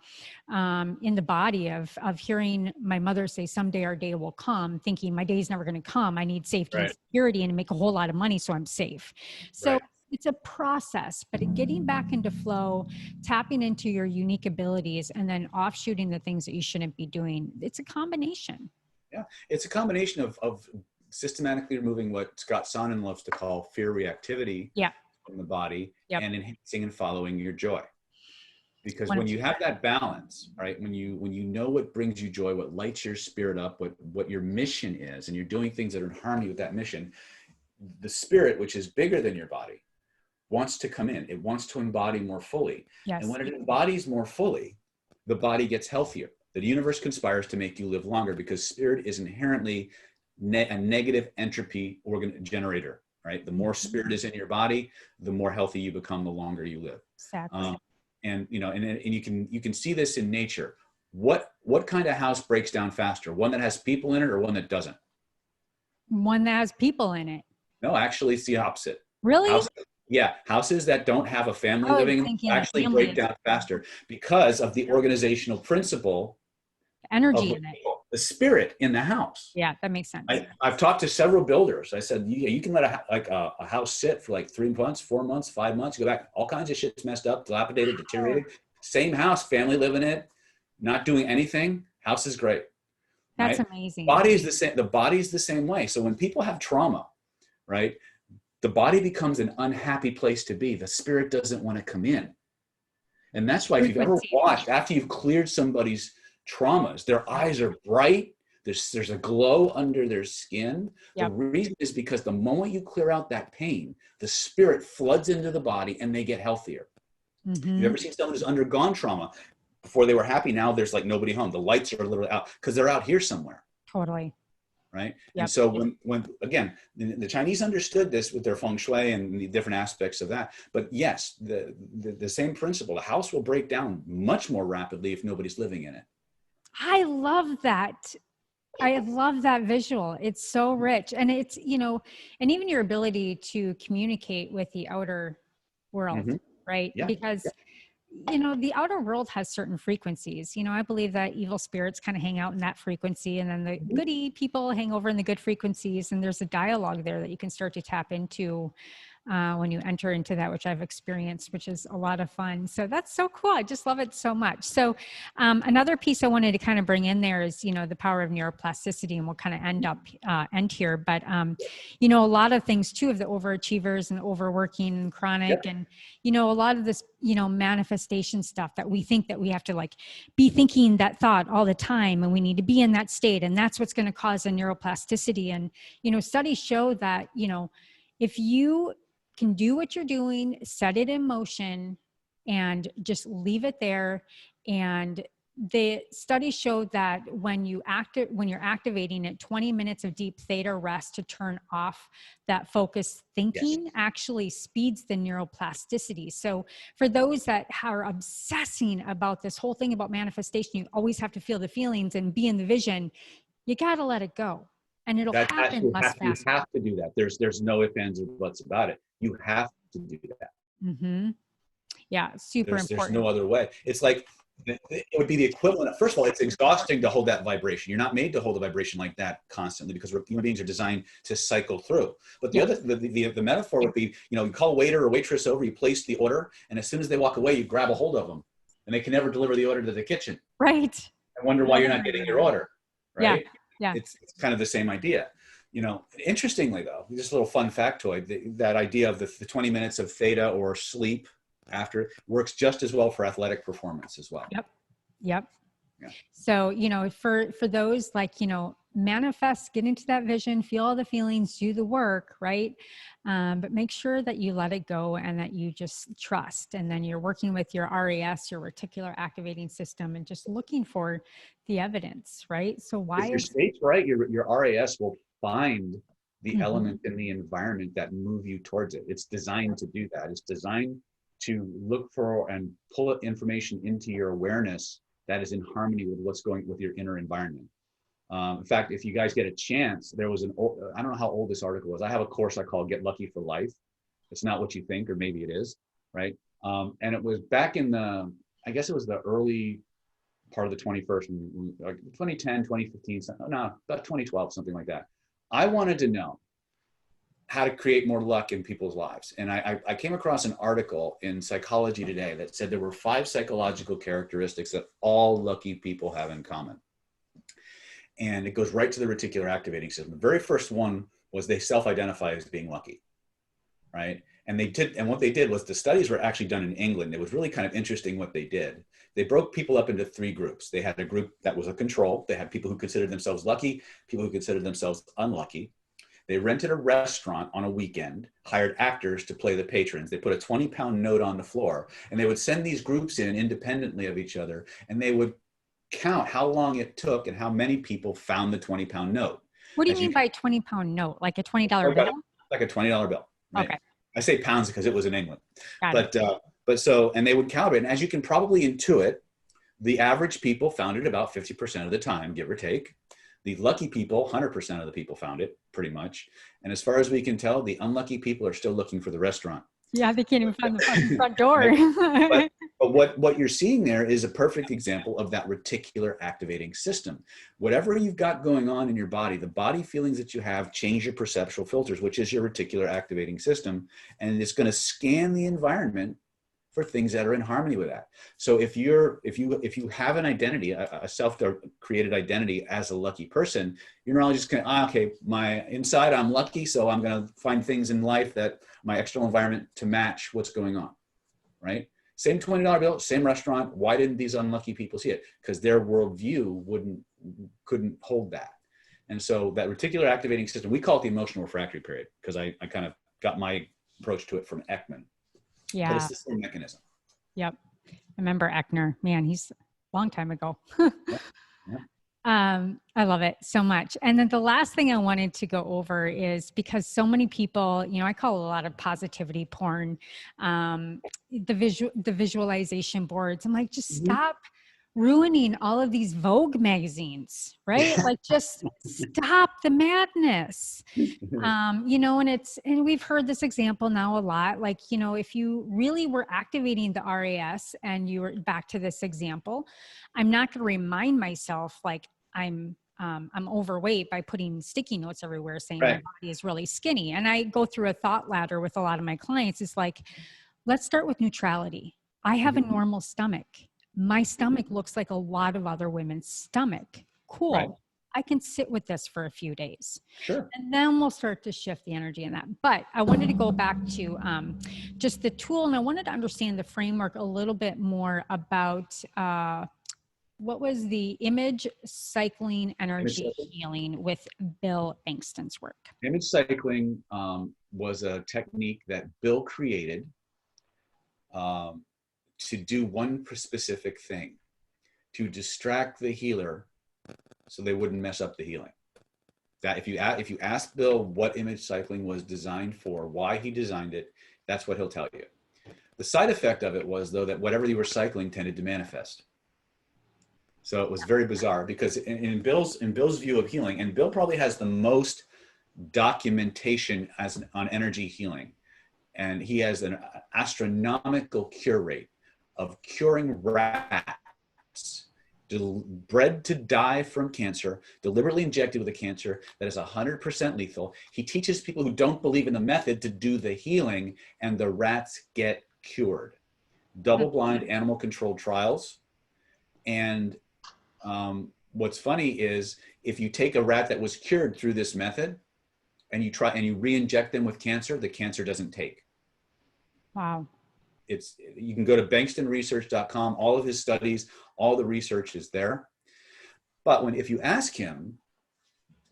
in the body of hearing my mother say, someday our day will come, thinking my day's never going to come. I need safety and security and make a whole lot of money so I'm safe. So it's a process, but getting back into flow, tapping into your unique abilities, and then offshooting the things that you shouldn't be doing. It's a combination. Yeah. It's a combination of systematically removing what Scott Sonnen loves to call fear reactivity. From the body and enhancing and following your joy. Because when you have that balance, right, when you know what brings you joy, what lights your spirit up, what your mission is, and you're doing things that are in harmony with that mission, the spirit, which is bigger than your body, wants to come in. It wants to embody more fully. And when it embodies more fully, the body gets healthier. The universe conspires to make you live longer, because spirit is inherently a negative entropy generator. Right? The more spirit is in your body, the more healthy you become, the longer you live. Exactly. And you know, and you can see this in nature. What kind of house breaks down faster? One that has people in it, or one that doesn't? One that has people in it. No, actually, it's the opposite. Really? Houses that don't have a family living actually break down faster because of the organizational principle. Energy in it. The spirit in the house. Yeah, that makes sense. I've talked to several builders. I said, you can let a house sit for like 3 months, 4 months, 5 months. You go back, all kinds of shit's messed up, dilapidated, deteriorated. Same house, family living in it, not doing anything. House is great. That's amazing. Body is the same. The body's the same way. So when people have trauma, right, the body becomes an unhappy place to be. The spirit doesn't want to come in. And that's why if you've ever watched, after you've cleared somebody's traumas, their eyes are bright, there's a glow under their skin. The reason is because the moment you clear out that pain, the spirit floods into the body and they get healthier. You've ever seen someone who's undergone trauma? Before they were happy, now there's like nobody home. The lights are literally out because they're out here somewhere. Totally. Right. And so when again, the Chinese understood this with their feng shui and the different aspects of that. But yes, the same principle, the house will break down much more rapidly if nobody's living in it. I love that. I love that visual. It's so rich. And it's, you know, and even your ability to communicate with the outer world, right? Because, you know, the outer world has certain frequencies. You know, I believe that evil spirits kind of hang out in that frequency, and then the goody people hang over in the good frequencies. And there's a dialogue there that you can start to tap into when you enter into that, which I've experienced, which is a lot of fun. So that's so cool. I just love it so much. So another piece I wanted to kind of bring in there is, you know, the power of neuroplasticity, and we'll kind of end here. But, you know, a lot of things too of the overachievers and overworking and chronic and, you know, a lot of this, you know, manifestation stuff that we think that we have to like be thinking that thought all the time, and we need to be in that state. And that's what's going to cause a neuroplasticity. And, you know, studies show that, you know, if you can do what you're doing, set it in motion, and just leave it there. And the studies show that when you're activating it, 20 minutes of deep theta rest to turn off that focused thinking actually speeds the neuroplasticity. So for those that are obsessing about this whole thing about manifestation, you always have to feel the feelings and be in the vision. You got to let it go, and it'll happen less You fast. have to do that. There's no ifs, ands, or buts about it. You have to do that. Mm-hmm. Yeah, super important. There's no other way. It's like, it would be the equivalent of, first of all, it's exhausting to hold that vibration. You're not made to hold a vibration like that constantly, because human beings are designed to cycle through. But the metaphor would be, you know, you call a waiter or waitress over, you place the order, and as soon as they walk away, you grab a hold of them, and they can never deliver the order to the kitchen. Right. I wonder why you're not getting your order. Right. Yeah. It's kind of the same idea. You know, interestingly though, just a little fun factoid, that idea of the 20 minutes of theta or sleep after works just as well for athletic performance as well. Yep. Yeah. So, you know, for those, like, you know, manifest, get into that vision, feel all the feelings, do the work, right? But make sure that you let it go and that you just trust. And then you're working with your RAS, your reticular activating system, and just looking for the evidence, right? So why if your state's right, your RAS will find the Mhm. element in the environment that move you towards it. It's designed to do that. It's designed to look for and pull information into your awareness that is in harmony with what's going with your inner environment. In fact, if you guys get a chance, there was I don't know how old this article was. I have a course I call Get Lucky for Life. It's not what you think, or maybe it is, right? And it was back in I guess it was the early part of the 21st, like 2010, 2015, no, about 2012, something like that. I wanted to know how to create more luck in people's lives. And I came across an article in Psychology Today that said there were 5 psychological characteristics that all lucky people have in common. And it goes right to the reticular activating system. The very first one was they self-identify as being lucky, right? And what they did was, the studies were actually done in England. It was really kind of interesting what they did. They broke people up into 3 groups. They had a group that was a control. They had people who considered themselves lucky, people who considered themselves unlucky. They rented a restaurant on a weekend, hired actors to play the patrons. They put a 20-pound note on the floor, and they would send these groups in independently of each other, and they would count how long it took and how many people found the 20-pound note. What do you mean by 20-pound note? Like a $20 bill? Like a $20 bill. Right? Okay. I say pounds because it was in England. Got it. But so, and they would count it. And as you can probably intuit, the average people found it about 50% of the time, give or take. The lucky people, 100% of the people found it, pretty much. And as far as we can tell, the unlucky people are still looking for the restaurant. Yeah, they can't even find the fucking front door. But what you're seeing there is a perfect example of that reticular activating system. Whatever you've got going on in your body, the body feelings that you have change your perceptual filters, which is your reticular activating system. And it's going to scan the environment for things that are in harmony with that. So if you have an identity, a self-created identity as a lucky person, your neurologist can, okay, my inside I'm lucky, so I'm going to find things in life that my external environment to match what's going on, right? Same $20 bill, same restaurant. Why didn't these unlucky people see it? Because their worldview couldn't hold that. And so that reticular activating system, we call it the emotional refractory period, because I kind of got my approach to it from Ekman. Yeah. But it's the same mechanism. Yep. I remember Eckner. Man, he's a long time ago. Yeah. I love it so much. And then the last thing I wanted to go over is, because so many people, you know, I call a lot of positivity porn, the visualization boards. I'm like, just stop ruining all of these Vogue magazines, right? Like, just stop the madness. You know, and we've heard this example now a lot, like, you know, if you really were activating the RAS and you were back to this example, I'm not going to remind myself like I'm I'm overweight by putting sticky notes everywhere saying Right. my body is really skinny. And I go through a thought ladder with a lot of my clients. It's like, let's start with neutrality. I have a normal stomach. My stomach looks like a lot of other women's stomach. Cool. Right. I can sit with this for a few days. Sure. And then we'll start to shift the energy in that. But I wanted to go back to just the tool, and I wanted to understand the framework a little bit more about what was the image cycling energy healing with Bill Bankston's work. Image cycling was a technique that Bill created to do one specific thing, to distract the healer so they wouldn't mess up the healing. That if you ask Bill what image cycling was designed for, why he designed it, that's what he'll tell you. The side effect of it was, though, that whatever you were cycling tended to manifest. So it was very bizarre, because in Bill's view of healing, and Bill probably has the most documentation on energy healing, and he has an astronomical cure rate of curing rats bred to die from cancer, deliberately injected with a cancer that is 100% lethal. He teaches people who don't believe in the method to do the healing, and the rats get cured. Double-blind animal-controlled trials. And what's funny is, if you take a rat that was cured through this method and you re-inject them with cancer, the cancer doesn't take. Wow. You can go to bankstonresearch.com. All of his studies, all the research is there. But if you ask him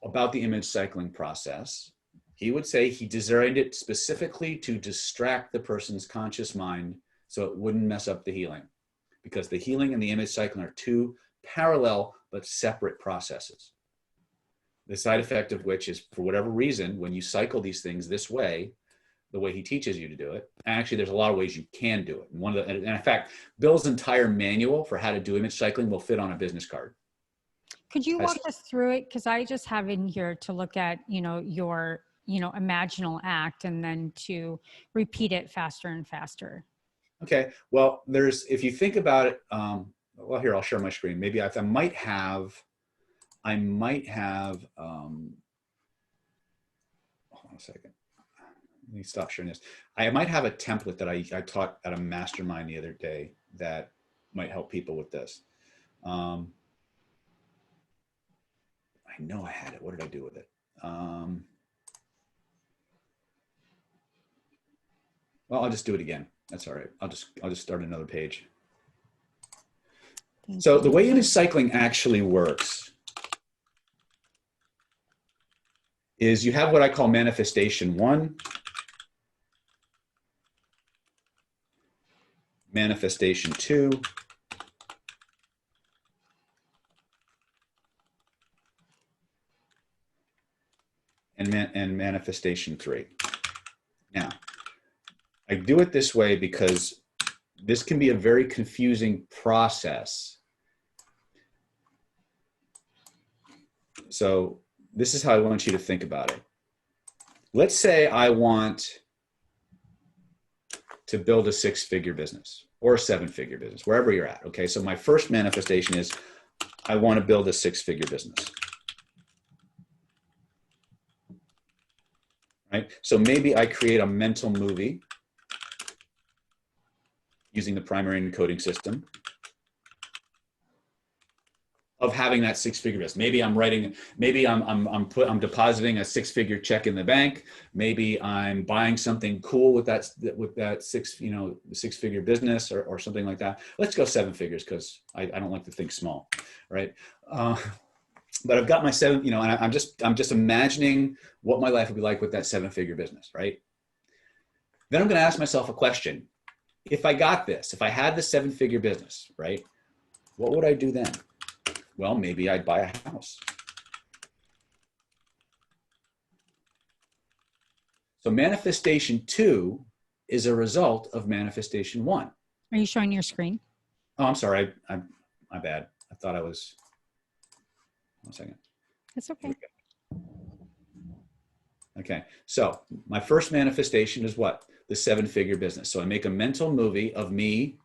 about the image cycling process, he would say he designed it specifically to distract the person's conscious mind so it wouldn't mess up the healing, because the healing and the image cycling are two parallel but separate processes. The side effect of which is, for whatever reason, when you cycle these things this way, the way he teaches you to do it, and actually there's a lot of ways you can do it. And in fact, Bill's entire manual for how to do image cycling will fit on a business card. Could you walk us through it? Because I just have in here to look at, your, imaginal act, and then to repeat it faster and faster. Okay. Well, if you think about it, well, here, I'll share my screen. Maybe I might have, hold on a second. Let me stop sharing this. I might have a template that I taught at a mastermind the other day that might help people with this. I know I had it. What did I do with it? Well, I'll just do it again. That's all right. I'll just start another page. So the way image cycling actually works is you have what I call manifestation 1, manifestation 2, and manifestation 3. Now, I do it this way because this can be a very confusing process. So this is how I want you to think about it. Let's say I want to build a 6-figure business or a 7-figure business, wherever you're at. Okay, so my first manifestation is I want to build a 6-figure business. Right? So maybe I create a mental movie using the primary encoding system of having that 6-figure business. Maybe I'm depositing a 6-figure check in the bank. Maybe I'm buying something cool with that 6-figure business or something like that. Let's go 7 figures because I don't like to think small, right? But I've got my 7, and I'm just imagining what my life would be like with that 7-figure business, right? Then I'm going to ask myself a question. If I got this, if I had the 7-figure business, right, what would I do then? Well, maybe I'd buy a house. So manifestation 2 is a result of manifestation 1. Are you showing your screen? Oh, I'm sorry. My bad. I thought I was. 1 second. That's okay. Okay. So my first manifestation is what? The 7-figure business. So I make a mental movie of me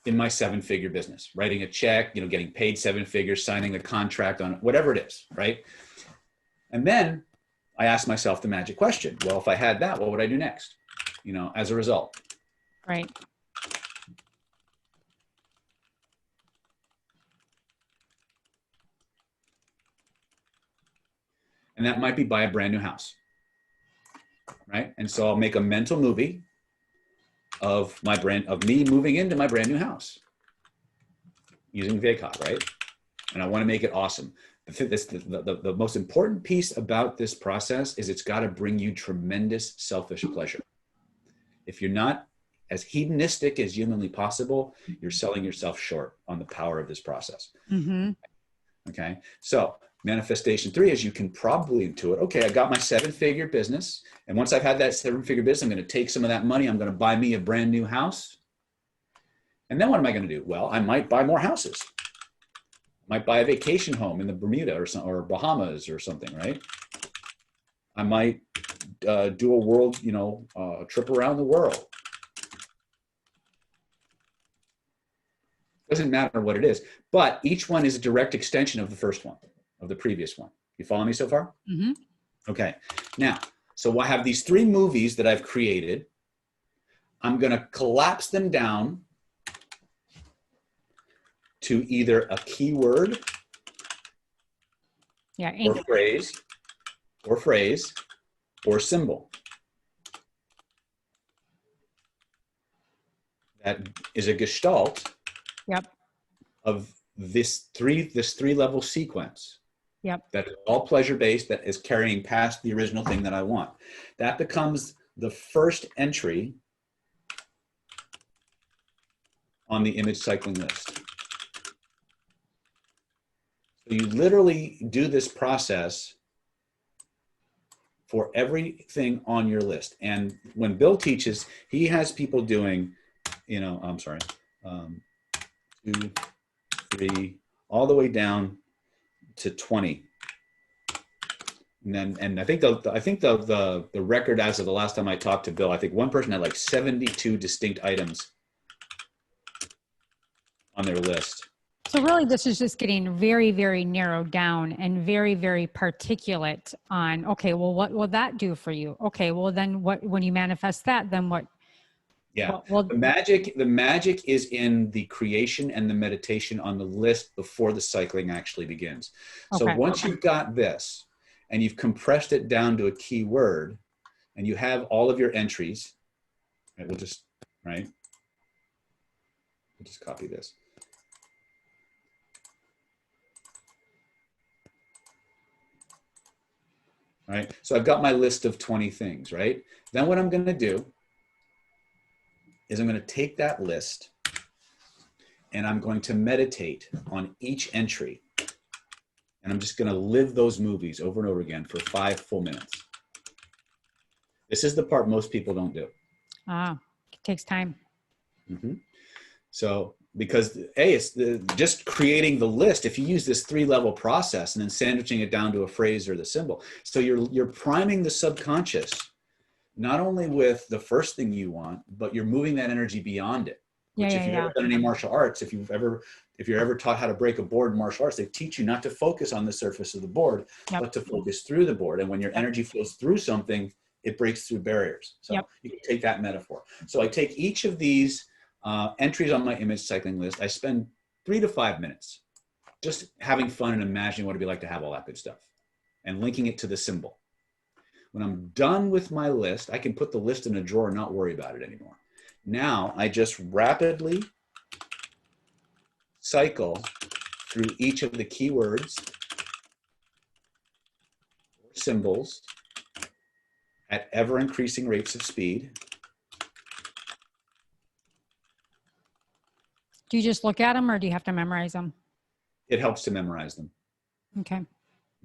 in my 7-figure business, writing a check, getting paid 7 figures, signing a contract on whatever it is, right? And then I ask myself the magic question. Well, if I had that, what would I do next? As a result. Right. And that might be buy a brand new house, right? And so I'll make a mental movie of me moving into my brand new house using VACOT, right? And I want to make it awesome. The most important piece about this process is it's got to bring you tremendous selfish pleasure. If you're not as hedonistic as humanly possible, you're selling yourself short on the power of this process. Mm-hmm. Okay. So manifestation 3 is you can probably intuit, okay, I got my 7-figure business. And once I've had that 7-figure business, I'm going to take some of that money. I'm going to buy me a brand new house. And then what am I going to do? Well, I might buy more houses. I might buy a vacation home in the Bermuda or Bahamas or something, right? I might do a world, trip around the world. Doesn't matter what it is, but each one is a direct extension of the first one, of the previous one. You follow me so far? Mm-hmm. Okay. Now, so I have these 3 movies that I've created. I'm going to collapse them down to either a keyword or phrase or symbol. That is a gestalt. Yep. Of this 3-level sequence. Yep. That is all pleasure-based, that is carrying past the original thing that I want. That becomes the first entry on the image cycling list. So you literally do this process for everything on your list. And when Bill teaches, he has people doing, 2, 3, all the way down to 20. And I think the record as of the last time I talked to Bill, I think one person had like 72 distinct items on their list. So really, this is just getting very, very narrowed down and very, very particulate on, okay, well, what will that do for you? Okay, well, then what, when you manifest that, then what? Yeah, well, the magic is in the creation and the meditation on the list before the cycling actually begins. So once you've got this and you've compressed it down to a key word and you have all of your entries, right, we'll just copy this. Right, so I've got my list of 20 things, right? Then what I'm going to do is I'm going to take that list and I'm going to meditate on each entry. And I'm just going to live those movies over and over again for 5 full minutes. This is the part most people don't do. It takes time. Mm-hmm. So, because it's just creating the list. If you use this 3-level process and then sandwiching it down to a phrase or the symbol, so you're priming the subconscious, not only with the first thing you want, but you're moving that energy beyond it. Which, if you've ever done any martial arts, if you're ever taught how to break a board in martial arts, they teach you not to focus on the surface of the board, but to focus through the board. And when your energy flows through something, it breaks through barriers. So you can take that metaphor. So I take each of these entries on my image cycling list. I spend 3 to 5 minutes just having fun and imagining what it'd be like to have all that good stuff and linking it to the symbol. When I'm done with my list, I can put the list in a drawer and not worry about it anymore. Now I just rapidly cycle through each of the keywords or symbols at ever increasing rates of speed. Do you just look at them or do you have to memorize them? It helps to memorize them. Okay.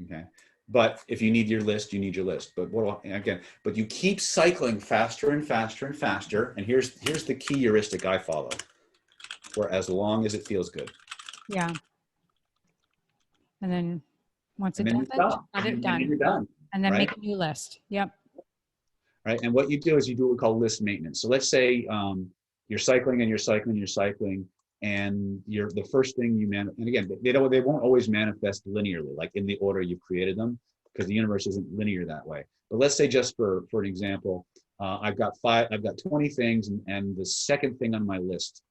Okay. But if you need your list, you need your list. But but you keep cycling faster and faster and faster. And here's the key heuristic I follow: for as long as it feels good. Yeah. And then once it does it, let it done. You're done. And then make a new list. Yep. Right. And what you do is you do what we call list maintenance. So let's say you're cycling and you're cycling, you're cycling. and the first thing and again, they won't always manifest linearly, like in the order you've created them, because the universe isn't linear that way. But let's say, just for an example, I've got 20 things, and the second thing on my list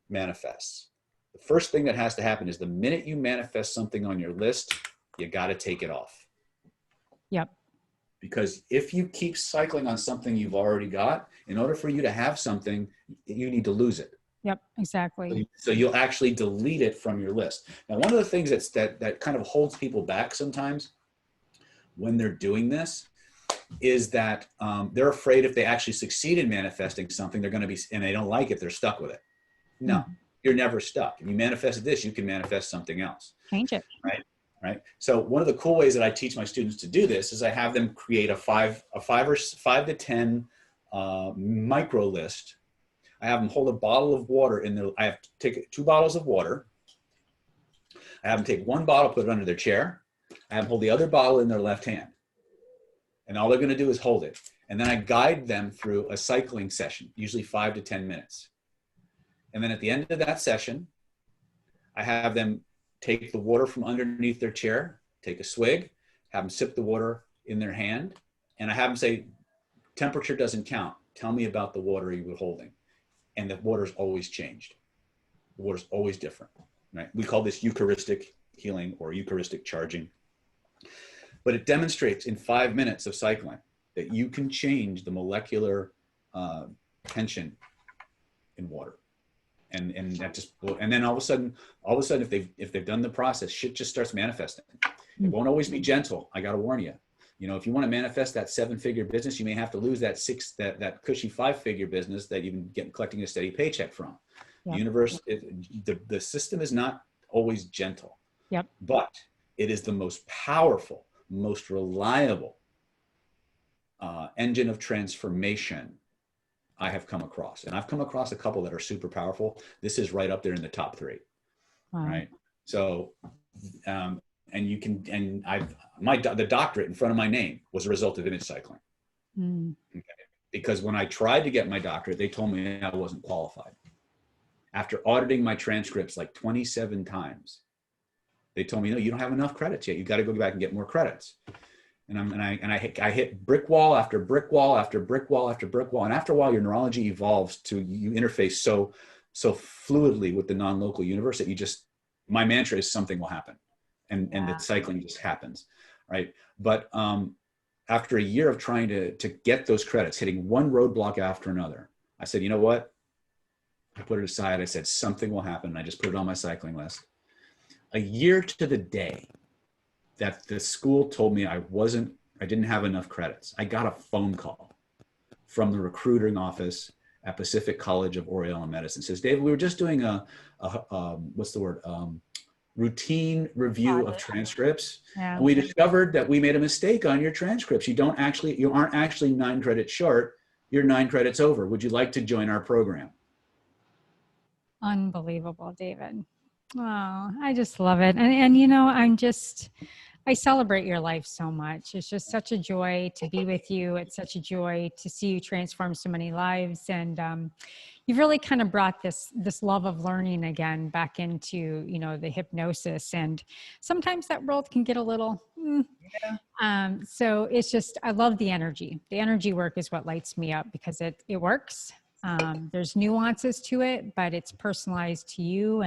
manifests. The first thing that has to happen is the minute you manifest something on your list, you got to take it off. Yep. Because if you keep cycling on something you've already got, in order for you to have something, you need to lose it. Yep, exactly. So you'll actually delete it from your list. Now, one of the things that kind of holds people back sometimes when they're doing this is that they're afraid if they actually succeed in manifesting something, they're going to be, and they don't like it, they're stuck with it. No, you're never stuck. If you manifested this, you can manifest something else. Change it. Right. So one of the cool ways that I teach my students to do this is I have them create a 5 to 10 micro list. I have them hold a bottle of water in their, I have to take 2 bottles of water. I have them take 1 bottle, put it under their chair. I have them hold the other bottle in their left hand. And all they're going to do is hold it. And then I guide them through a cycling session, usually 5 to 10 minutes. And then at the end of that session, I have them take the water from underneath their chair, take a swig, have them sip the water in their hand. And I have them say, temperature doesn't count. Tell me about the water you were holding. And the water's always changed. The water's always different, right? We call this Eucharistic healing or Eucharistic charging. But it demonstrates in 5 minutes of cycling that you can change the molecular tension in water. And that just, and then all of a sudden, if they've done the process, shit just starts manifesting. It won't always be gentle. I got to warn you. You know, if you want to manifest that 7-figure business, you may have to lose that cushy 5-figure business that you've been collecting a steady paycheck from. Yeah. The universe, the system is not always gentle. Yep. But it is the most powerful, most reliable engine of transformation I have come across. And I've come across a couple that are super powerful. This is right up there in the top 3. Wow. Right. So, and you can, and the doctorate in front of my name was a result of image cycling. Okay. Because when I tried to get my doctorate, they told me I wasn't qualified. After auditing my transcripts like 27 times, they told me, no, you don't have enough credits yet. You got to go back and get more credits. And I hit brick wall after brick wall after brick wall after brick wall. And after a while, your neurology evolves to, you interface so fluidly with the non-local universe that my mantra is something will happen. And the cycling just happens, right? But after a year of trying to get those credits, hitting one roadblock after another, I said, you know what? I put it aside. I said, something will happen. And I just put it on my cycling list. A year to the day that the school told me I didn't have enough credits, I got a phone call from the recruiting office at Pacific College of Oriental Medicine. It says, David, we were just doing routine review of transcripts. Yeah. And we discovered that we made a mistake on your transcripts. You aren't actually 9 credits short. You're 9 credits over. Would you like to join our program? Unbelievable, David. Oh, I just love it. And you know, I celebrate your life so much. It's just such a joy to be with you. It's such a joy to see you transform so many lives. And you've really kind of brought this love of learning again back into, you know, the hypnosis. And sometimes that world can get a little, so it's just, I love the energy. The energy work is what lights me up because it works. There's nuances to it, but it's personalized to you.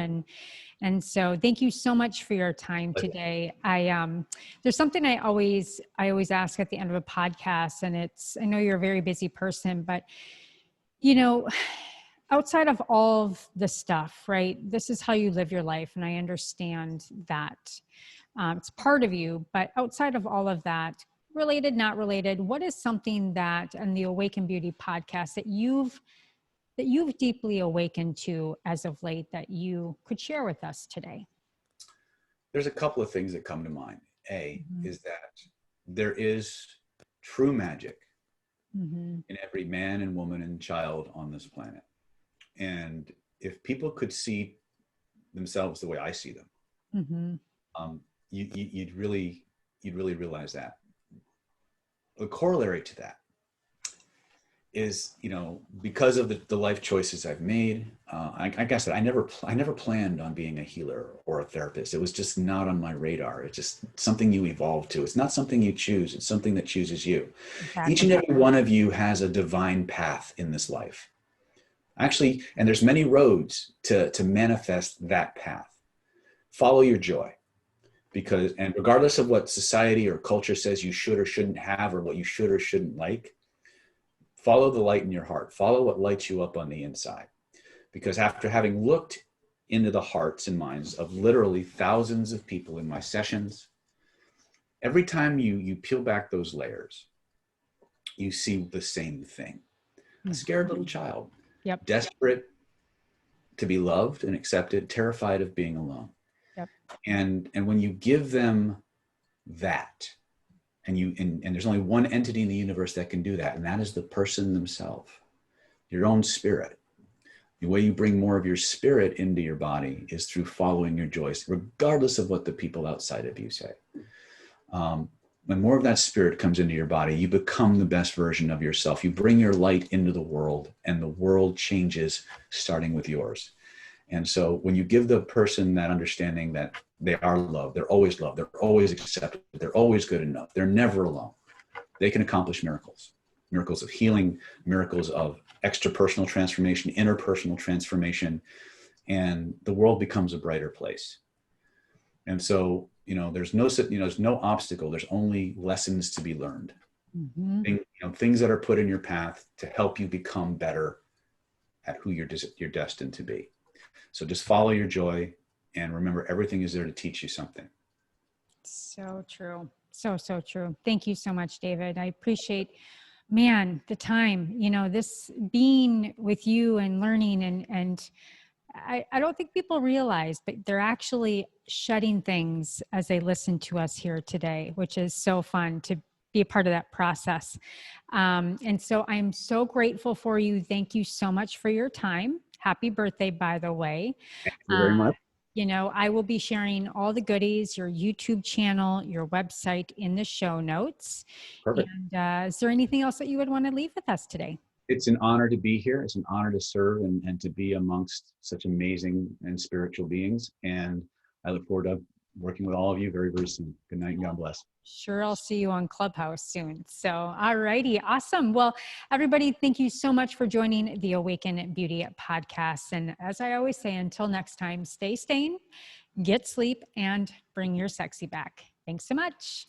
And so thank you so much for your time today. There's something I always ask at the end of a podcast, and I know you're a very busy person, but you know, outside of all of the stuff, right? This is how you live your life. And I understand that it's part of you, but outside of all of that, related, not related, what is something that on the Awaken Beauty podcast that you've deeply awakened to as of late that you could share with us today? There's a couple of things that come to mind. Is that there is true magic in every man and woman and child on this planet. And if people could see themselves the way I see them, you'd really realize that. The corollary to that is, because of the life choices I've made, like I said, I never planned on being a healer or a therapist. It was just not on my radar. It's just something you evolve to. It's not something you choose. It's something that chooses you. Exactly. Each and every one of you has a divine path in this life. Actually, and there's many roads to manifest that path. Follow your joy. And regardless of what society or culture says you should or shouldn't have, or what you should or shouldn't like, follow the light in your heart. Follow what lights you up on the inside. Because after having looked into the hearts and minds of literally thousands of people in my sessions, every time you peel back those layers, you see the same thing. A scared little child, Yep. desperate to be loved and accepted, terrified of being alone. Yep. And when you give them that, and there's only one entity in the universe that can do that, and that is the person themselves, your own spirit. The way you bring more of your spirit into your body is through following your joys, regardless of what the people outside of you say. When more of that spirit comes into your body, you become the best version of yourself. You bring your light into the world, and the world changes, starting with yours. And so when you give the person that understanding that they are loved, they're always accepted, they're always good enough, they're never alone, they can accomplish miracles of healing, miracles of extrapersonal transformation, interpersonal transformation, and the world becomes a brighter place. And so, there's no obstacle. There's only lessons to be learned. Mm-hmm. Things that are put in your path to help you become better at who you're destined to be. So just follow your joy, and remember, everything is there to teach you something. So true. So true. Thank you so much, David. I appreciate, the time, this being with you and learning, and I don't think people realize, but they're actually shedding things as they listen to us here today, which is so fun to be a part of that process. And so I'm so grateful for you. Thank you so much for your time. Happy birthday, by the way. Thank you very much. I will be sharing all the goodies, your YouTube channel, your website in the show notes. Perfect. And is there anything else that you would want to leave with us today? It's an honor to be here. It's an honor to serve and to be amongst such amazing and spiritual beings. And I look forward to working with all of you very, very soon. Good night and God bless. Sure, I'll see you on Clubhouse soon. So, all righty, awesome. Well, everybody, thank you so much for joining the Awaken Beauty podcast. And as I always say, until next time, stay sane, get sleep, and bring your sexy back. Thanks so much.